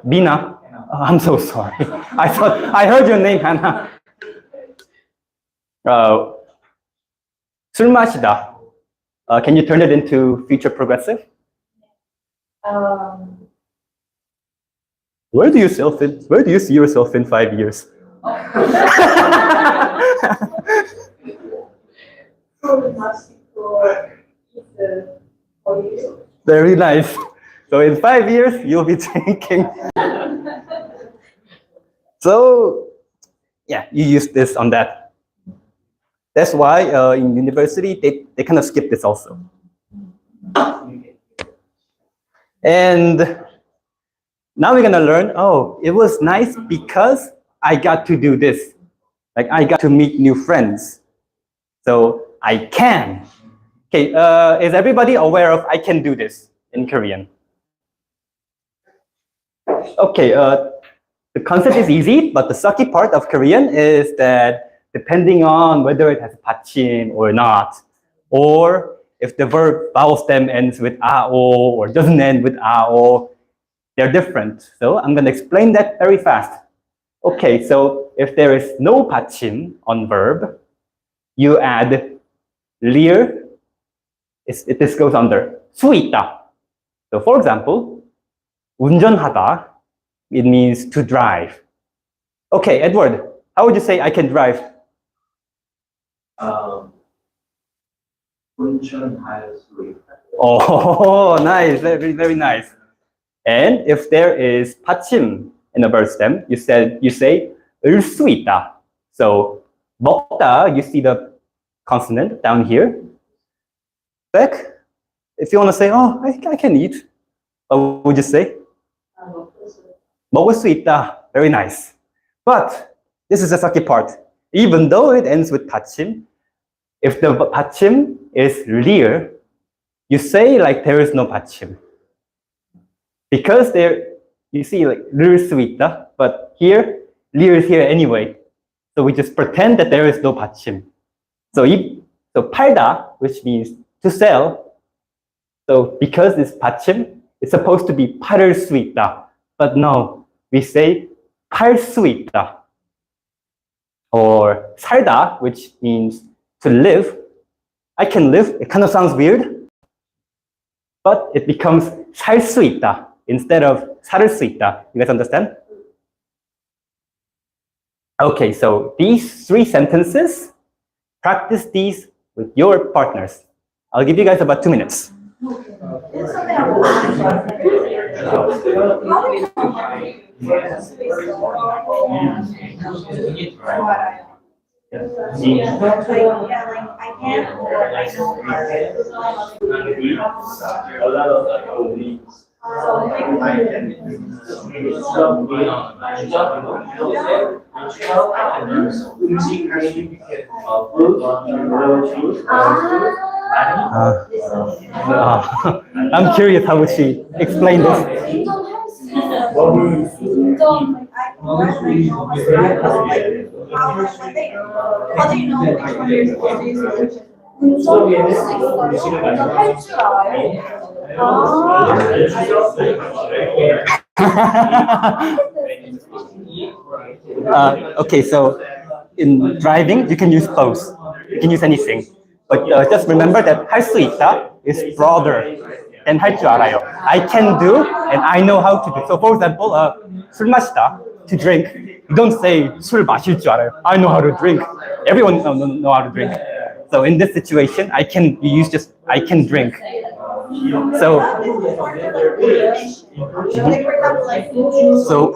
Bina? Oh, I'm so sorry. I heard your name, Hannah. 술 마시다. Can you turn it into future progressive? Where do you see yourself in 5 years? Very nice. So in 5 years, you'll be drinking. So, yeah, you use this on that. That's why in university, they kind of skip this also. And now we're gonna learn, it was nice because I got to do this. Like I got to meet new friends. So I can. Okay, is everybody aware of I can do this in Korean? Okay, the concept is easy, but the sucky part of Korean is that depending on whether it has 받침 or not, or if the verb vowel stem ends with ao or doesn't end with ao, they're different. So I'm going to explain that very fast. Okay, so if there is no 받침 on verb, you add lir. This goes under 수 있다. So for example, 운전하다, it means to drive. Okay, Edward, how would you say I can drive? 운전할 수 있다. Oh, nice, very, very nice. And if there is 받침 in the verb stem, you say 을 수 있다. So 먹다, you see the consonant down here. Back, if you want to say, oh, I can eat, what would you say? 먹을 수 있다. Very nice. But this is the sucky part. Even though it ends with 받침, if the 받침 is real, you say like there is no 받침. Because there, you see like 를 수 있다, but here, 리 is here anyway. So we just pretend that there is no 받침. So 팔다, which means to sell. So because it's 받침, it's supposed to be 팔을 수 있다. But no, we say 팔 수 있다. Or 살다, which means to live. I can live. It kind of sounds weird, but it becomes 살 수 있다 instead of 살을 수 있다. You guys understand? Okay, so these 3 sentences, practice these with your partners. I'll give you guys about 2 minutes. It's something I want A lot of I'm curious how would she explain this? How do you know which one you're supposed to use? 운전할 줄 알아요? Okay, so in driving, you can use both. You can use anything. But just remember that 할 수 있다 is broader than 할 줄 알아요. I can do and I know how to do. So for example, 술 마시다, to drink, you don't say 술 마실 줄 알아요. I know how to drink. Everyone know how to drink. So in this situation, I can use just I can drink. So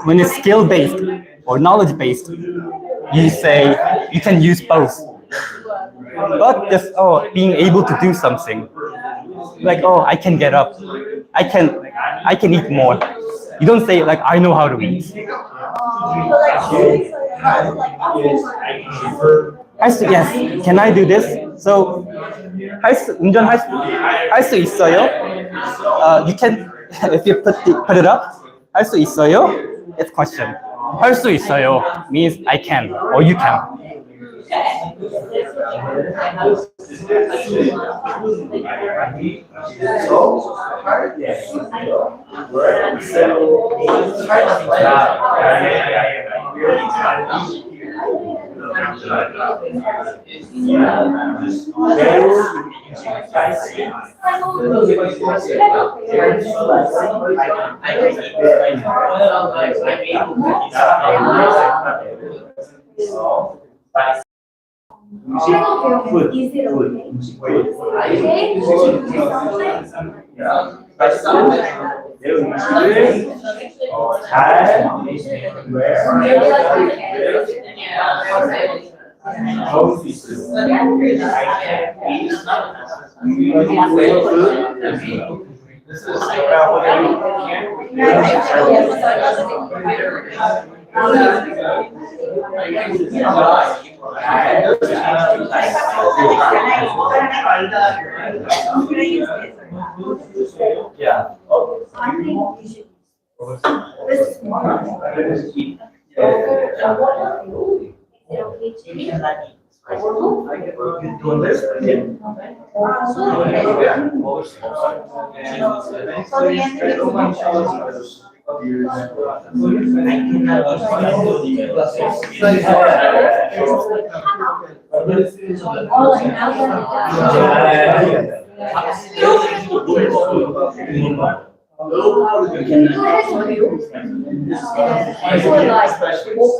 when it's skill based or knowledge based, you say you can use both. But just being able to do something, like I can get up, I can eat more. You don't say like I know how to eat. Yes, can I do this? So 운전할 수 있어요? You can if you put it up. 할 수 있어요? It's question. 할 수 있어요 means I can or you can. Can you have a view? For like mocha.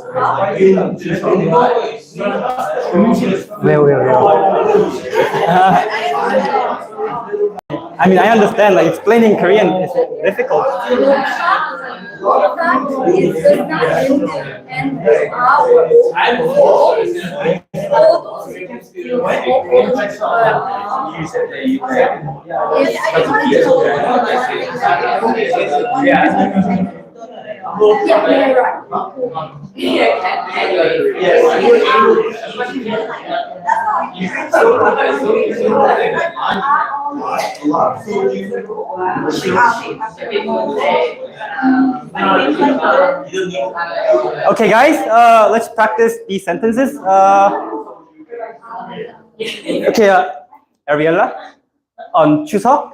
I mean, I understand, like, explaining Korean is difficult. Mocha is just not into and Okay, guys, let's practice these sentences. Okay, Ariella, on Chuseok,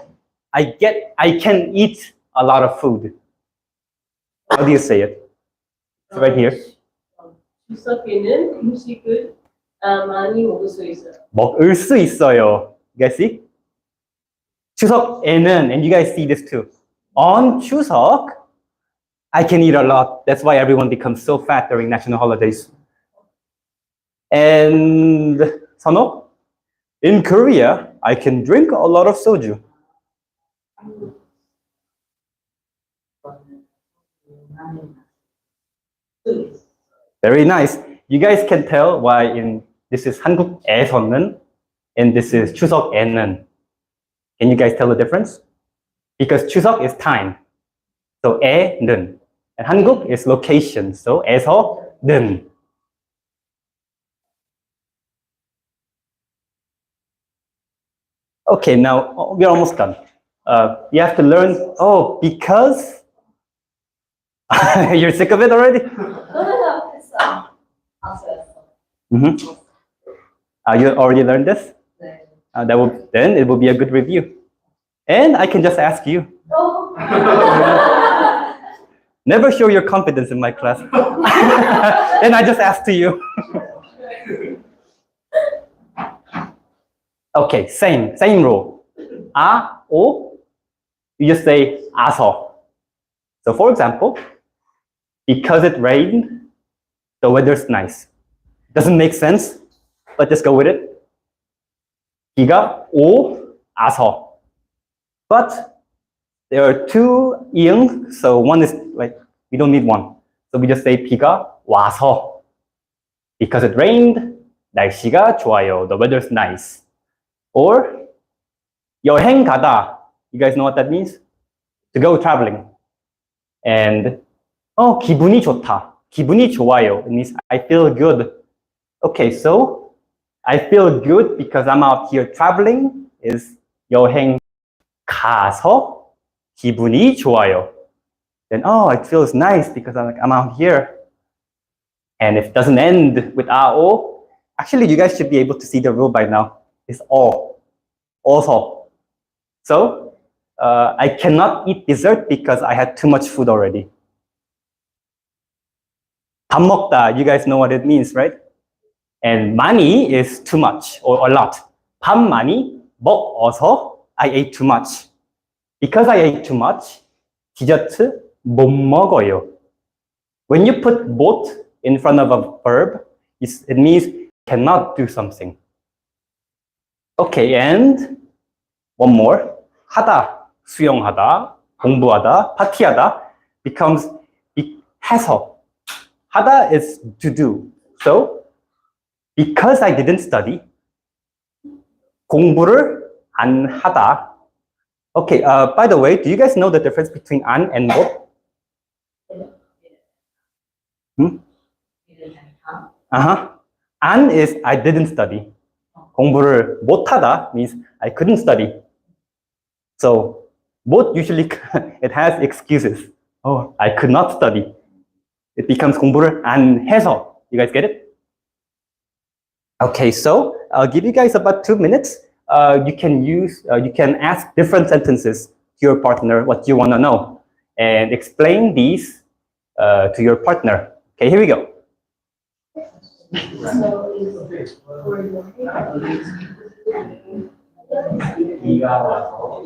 I can eat a lot of food. How do you say it? It's right here. 추석에는 음식을 많이 먹을 수 있어요. 먹을 수 있어요. You guys see? 추석에는, and you guys see this too. On Chuseok, I can eat a lot. That's why everyone becomes so fat during national holidays. And Sano, in Korea, I can drink a lot of soju. Very nice. You guys can tell why this is 한국에서는 and this is 추석에는. Can you guys tell the difference? Because 추석 is time. So 에는. And 한국 is location. So 에서는. Okay, now we're almost done. You have to learn, because you're sick of it already? You already learned this? Then it will be a good review. And I can just ask you. Never show your confidence in my class. And I just ask to you. Okay, same rule. O, you just say 아서. So for example, because it rained, the weather's nice. Doesn't make sense, but just go with it. 비가 와서. But there are two 이응, so one is like, we don't need one. So we just say 비가 와서. Because it rained, 날씨가 좋아요. The weather's nice. Or 여행 가다. You guys know what that means? To go traveling. And 기분이 좋다. 기분이 좋아요. It means I feel good. Okay, so I feel good because I'm out here traveling is 여행 가서 기분이 좋아요. Then it feels nice because I'm out here. And if it doesn't end with AO, actually you guys should be able to see the rule by now. It's also. So I cannot eat dessert because I had too much food already. 밥 먹다, you guys know what it means, right? And 많이 is too much or a lot. 밥 많이 먹어서 I ate too much. Because I ate too much, 디저트 못 먹어요. When you put 못 in front of a verb, it means cannot do something. Okay, and one more. 하다, 수영하다, 공부하다, 파티하다 becomes 해서. 하다 is to do. So, because I didn't study, 공부를 안 하다. Okay, by the way, do you guys know the difference between 안 and 못? 안 is I didn't study. 공부를 못하다 means I couldn't study. So, 못 usually it has excuses. I could not study. It becomes 공부를 안 해서. You guys get it? Okay, so I'll give you guys about 2 minutes. You can ask different sentences to your partner what you want to know and explain these to your partner. Okay, here we go. 비가 와서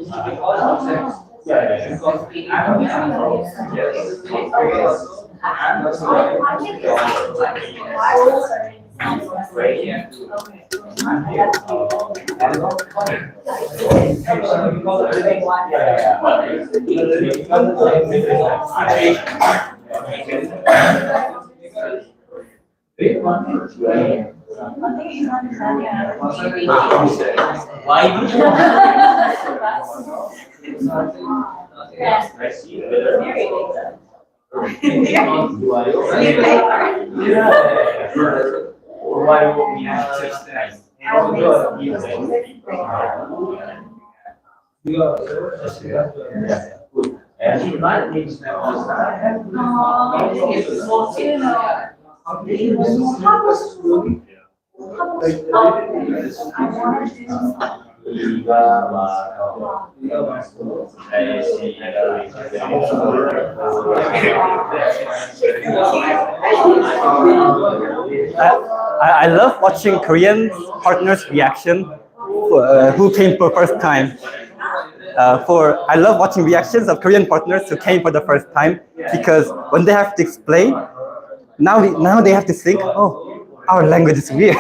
I love watching Korean partners' reaction who came for first time. I love watching reactions of Korean partners who came for the first time because when they have to explain, now they have to think, oh, our language is weird.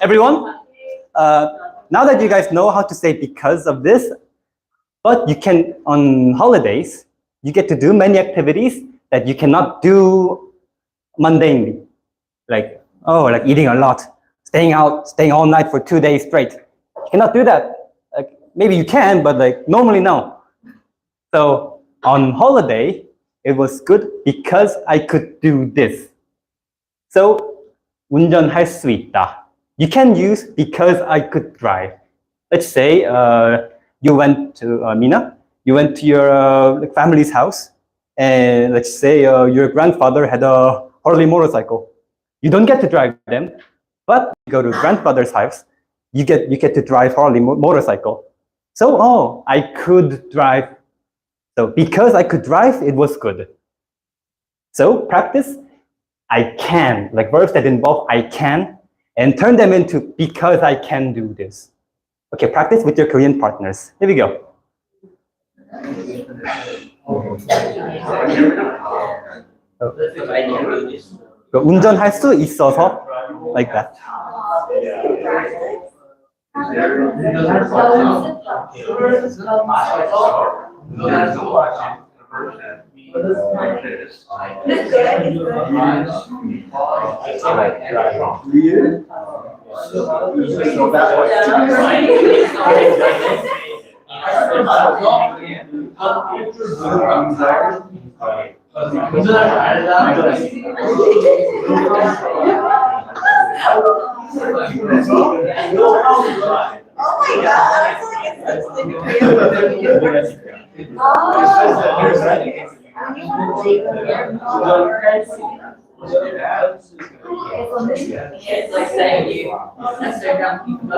Everyone, now that you guys know how to say because of this, but you can, on holidays, you get to do many activities that you cannot do mundanely. Like, like eating a lot, staying all night for 2 days straight. You cannot do that. Like, maybe you can, but like normally no. So on holiday, it was good because I could do this. So 운전할 수 있다. You can use because I could drive. Let's say you went to Mina, you went to your family's house, and let's say your grandfather had a Harley motorcycle. You don't get to drive them, but you go to grandfather's house, you get to drive Harley motorcycle. So, I could drive. So because I could drive, it was good. So practice, I can, like verbs that involve I can, and turn them into because I can do this. Okay, practice with your Korean partners. Here we go. 운전할 수 있어서, like that. This good. Oh my God. It's like saying you. That's their young people.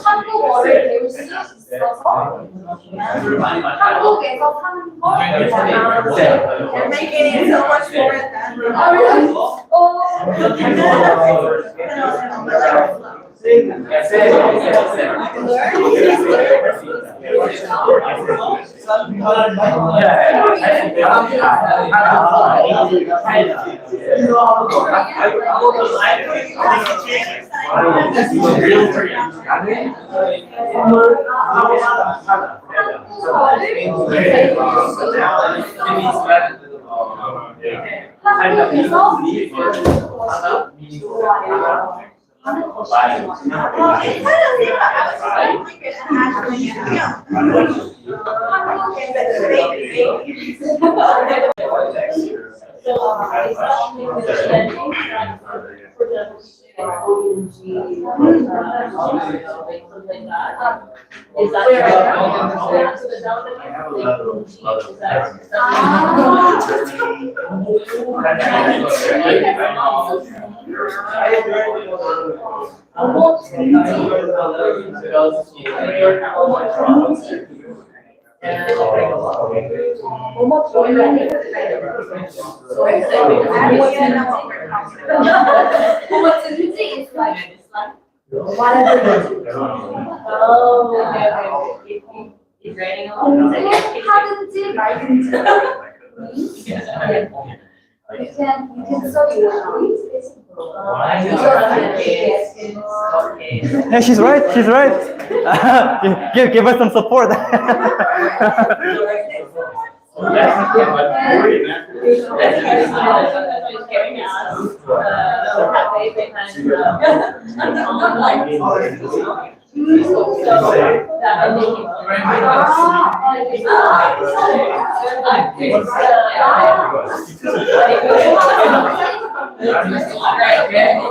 한국어를 배울 수 있어서 한국에서 사는 거 You're making it so much more advanced. Is that is like whatever. Oh, okay. It's raining a lot. 하든지 말든지. You can study your language. Yeah, she's right. She's right. Give her some support. I agree.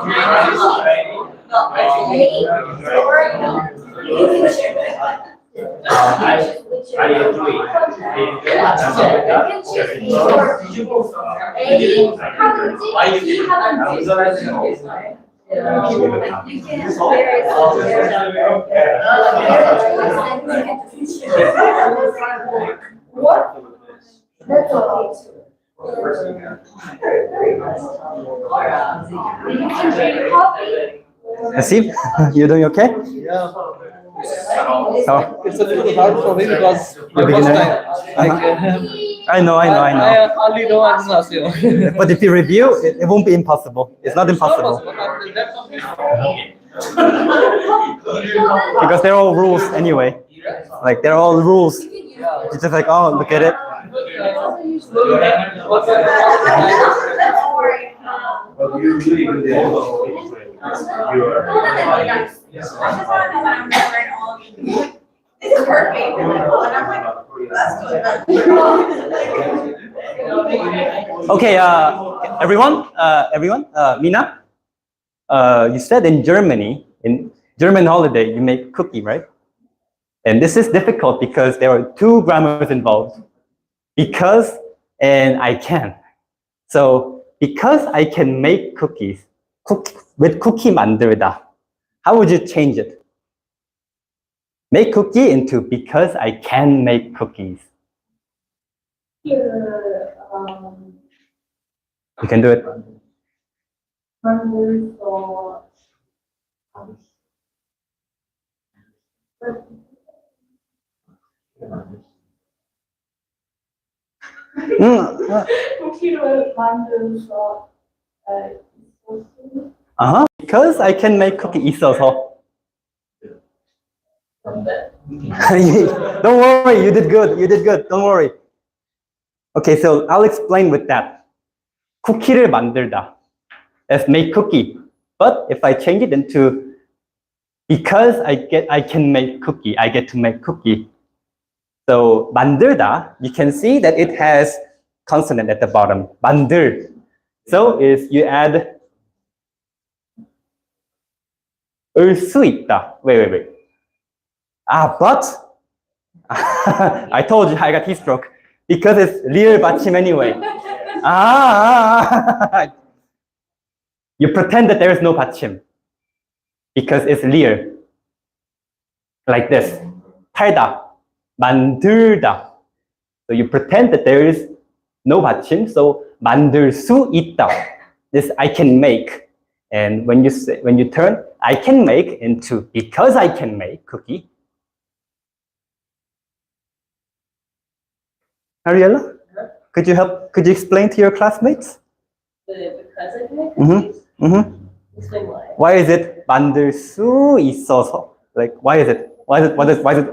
What? That's okay too. You can drink coffee. Nasib, you doing okay? Yeah. Oh, It's a little hard for me because my You're first beginner. time. Like, I know. I only know Anastasio. But if you review, it won't be impossible. It's not impossible because they're all rules anyway. Like they're all rules. It's just like, oh, look at it. Don't worry. Well, you're really good at you are. I just want to know I'm remembering all of you. This is perfect. And I'm like, that's good. Okay, everyone, Mina, you said in German holiday, you make cookie, right? And this is difficult because there are two grammars involved. Because and I can. So because I can make cookies, with cookie 만들다, how would you change it? Make cookie into because I can make cookies. Here, You can do it. wonderful. 쿠키를 만들어서 Because I can make cookie 있어서. Don't worry, you did good. You did good. Don't worry. Okay, so I'll explain with that. 쿠키를 만들다. Let's make cookie. But if I change it into because I can make cookie, I get to make cookie. So 만들다, you can see that it has consonant at the bottom. 만들. So is you add 을 수 있다. Wait. But I told you I got heat stroke because it's 리을 받침 anyway. You pretend that there is no 받침 because it's 리을. Like this. 팔다. 만들다. So you pretend that there is no 받침. So 만들 수 있다. This I can make. And when you turn I can make into because I can make cookie. Ariella, could you explain to your classmates? Because I can. Mm-hmm. Explain why. Why is it 만들 수 있어서? Like why is it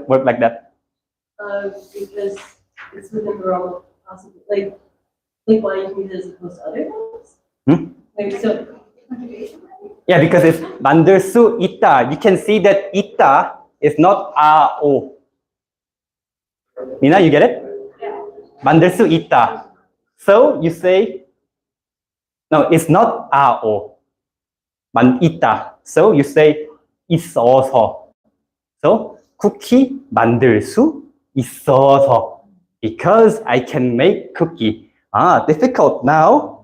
work like that? Because it's within the realm of possible, like why you can use it as opposed to other things. Like so. Yeah, because it's 만들 수 있다. You can see that 있다 is not 오. Nina, you get it? 만들 수 있다. So you say, no, it's not 오. 있다. So you say 있어서. So 쿠키 만들 수 있어서. Because I can make cookie. Difficult now.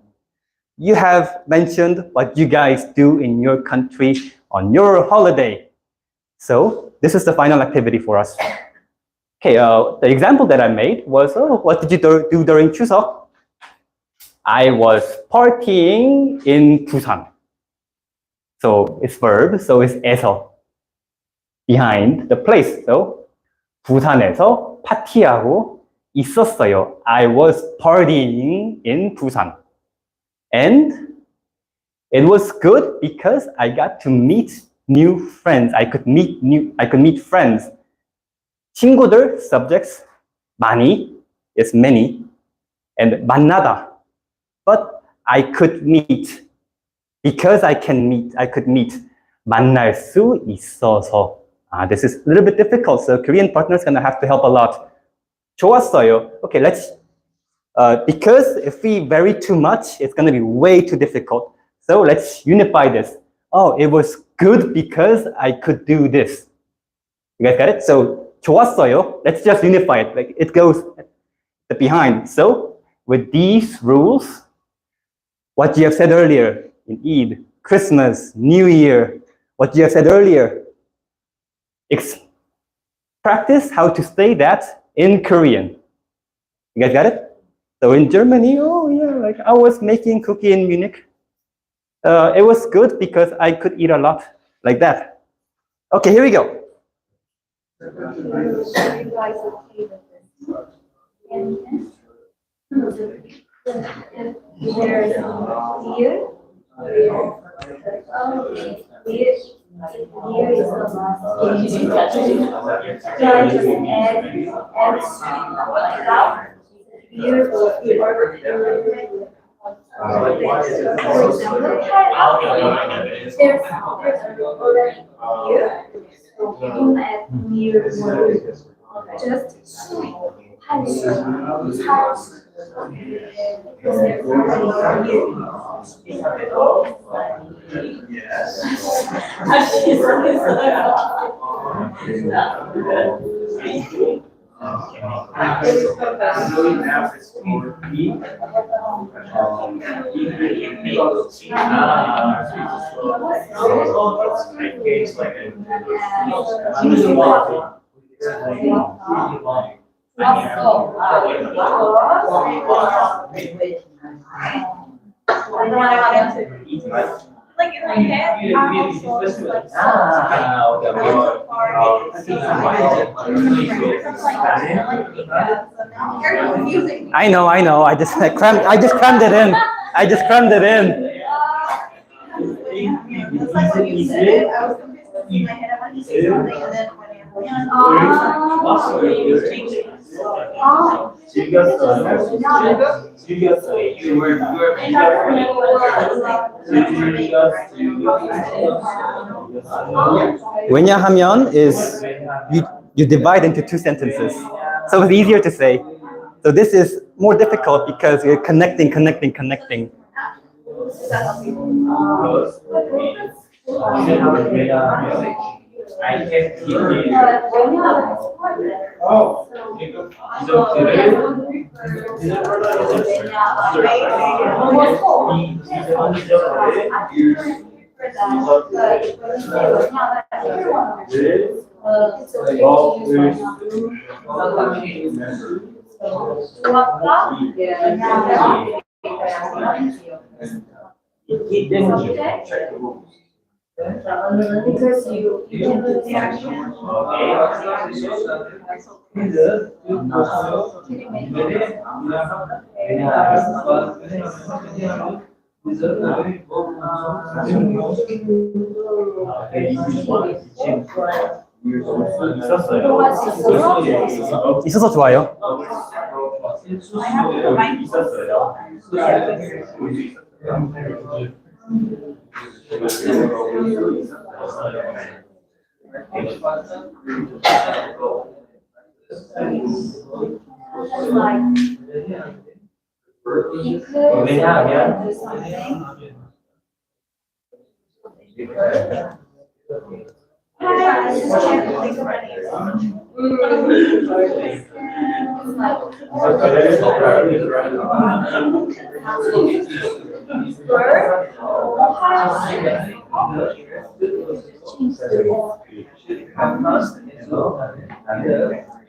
You have mentioned what you guys do in your country on your holiday. So this is the final activity for us. Okay, the example that I made was, what did you do during Chuseok? I was partying in Busan. So it's verb, so it's 에서. Behind the place. So 부산에서 파티하고 있었어요. I was partying in Busan. And it was good because I got to meet new friends. I could meet friends. 친구들, subjects, 많이 is many, and 만나다. But I could meet because I could meet. 만날 수 있어서. This is a little bit difficult, so Korean partners gonna have to help a lot. 좋았어요. Okay, let's. Because if we vary too much, it's going to be way too difficult. So let's unify this. Oh, it was good because I could do this. You guys got it? So 좋았어요. Let's just unify it. Like it goes behind. So with these rules, what you have said earlier in Eid, Christmas, New Year, what you have said earlier, practice how to say that in Korean. You guys got it? So in Germany, like I was making cookie in Munich. It was good because I could eat a lot, like that. Okay, here we go. like in my head, I'm also like so. You're confusing me. I know. I just crammed it in. I just crammed it in. It's like when you said it, I was confused in my head. I wanted to say something, and then when 왜냐하면 is you divide into two sentences, so it's easier to say. So this is more difficult because you're connecting. I can't keep because you can do the action. 있어서 좋아요.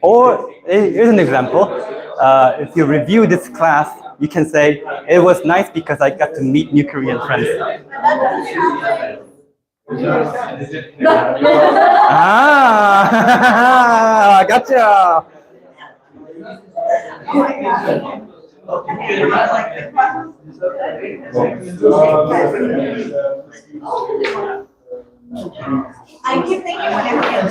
Or here's an example. If you review this class, you can say it was nice because I got to meet new Korean friends. Ah, gotcha. I keep thinking whenever I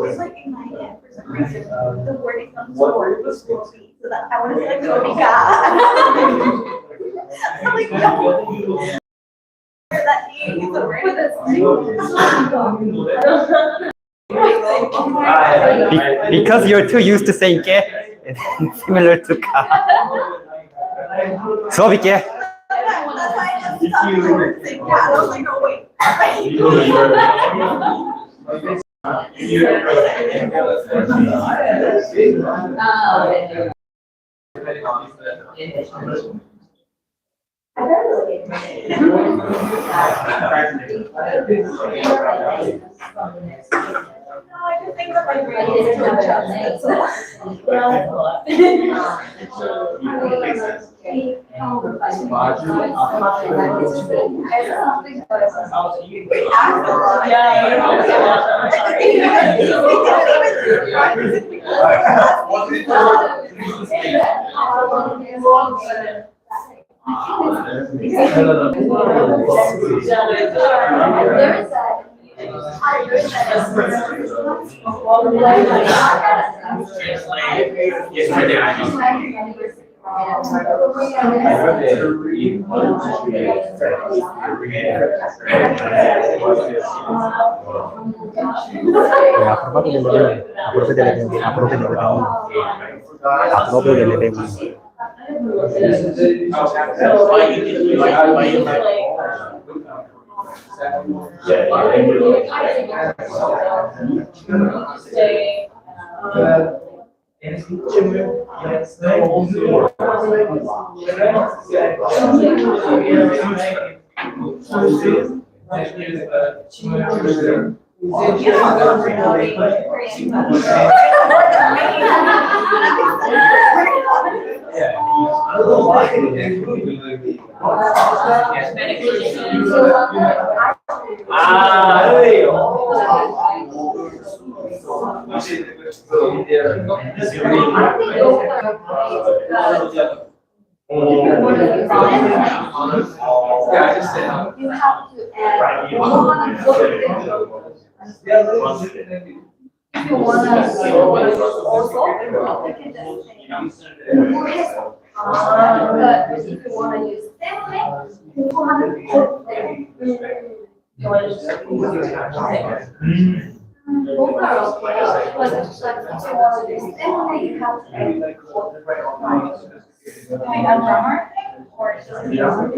it's like in my head for some reason the wording comes forward was sloppy, so that I want to say like I'm like no. That is the word that's Because you're too used to saying ke, it's similar to ka. 수업 있게. why I just stopped the word saying cat. I was like, oh wait. I just think that my brain is too Approve delle I don't know what it is. So, Why you did- why you like- Stay, You have to add one if you wanna also, you can just say. But if you wanna use template, you wanna put them. Both are okay, but if you wanna use template, you have to add code. Doing a grammar thing or we have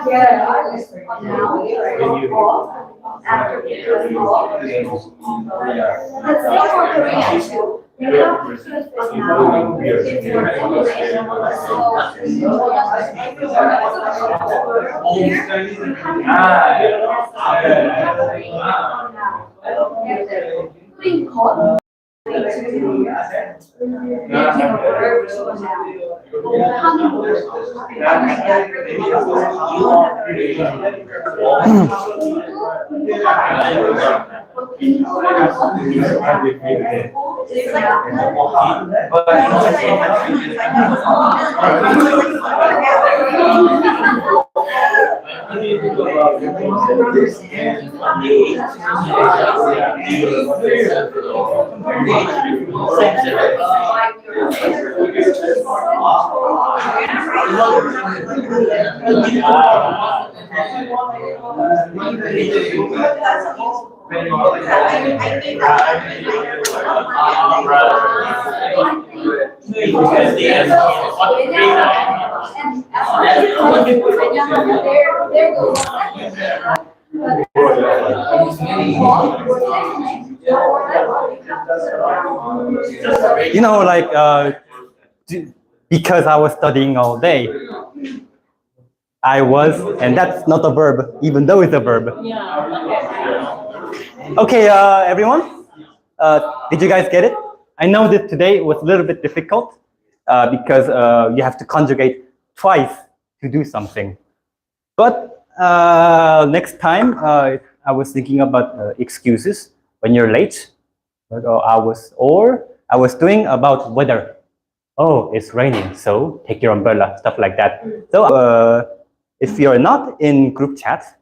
now after the same for Korean too. We have to choose now. If you're putting code You know, like, because I was studying all day, I was, and that's not a verb, even though it's a verb. Okay, everyone, did you guys get it? I know that today was a little bit difficult because you have to conjugate twice to do something. But next time, I was thinking about excuses when you're late. Or I was doing about weather. Oh, it's raining, so take your umbrella, stuff like that. So if you're not in group chat,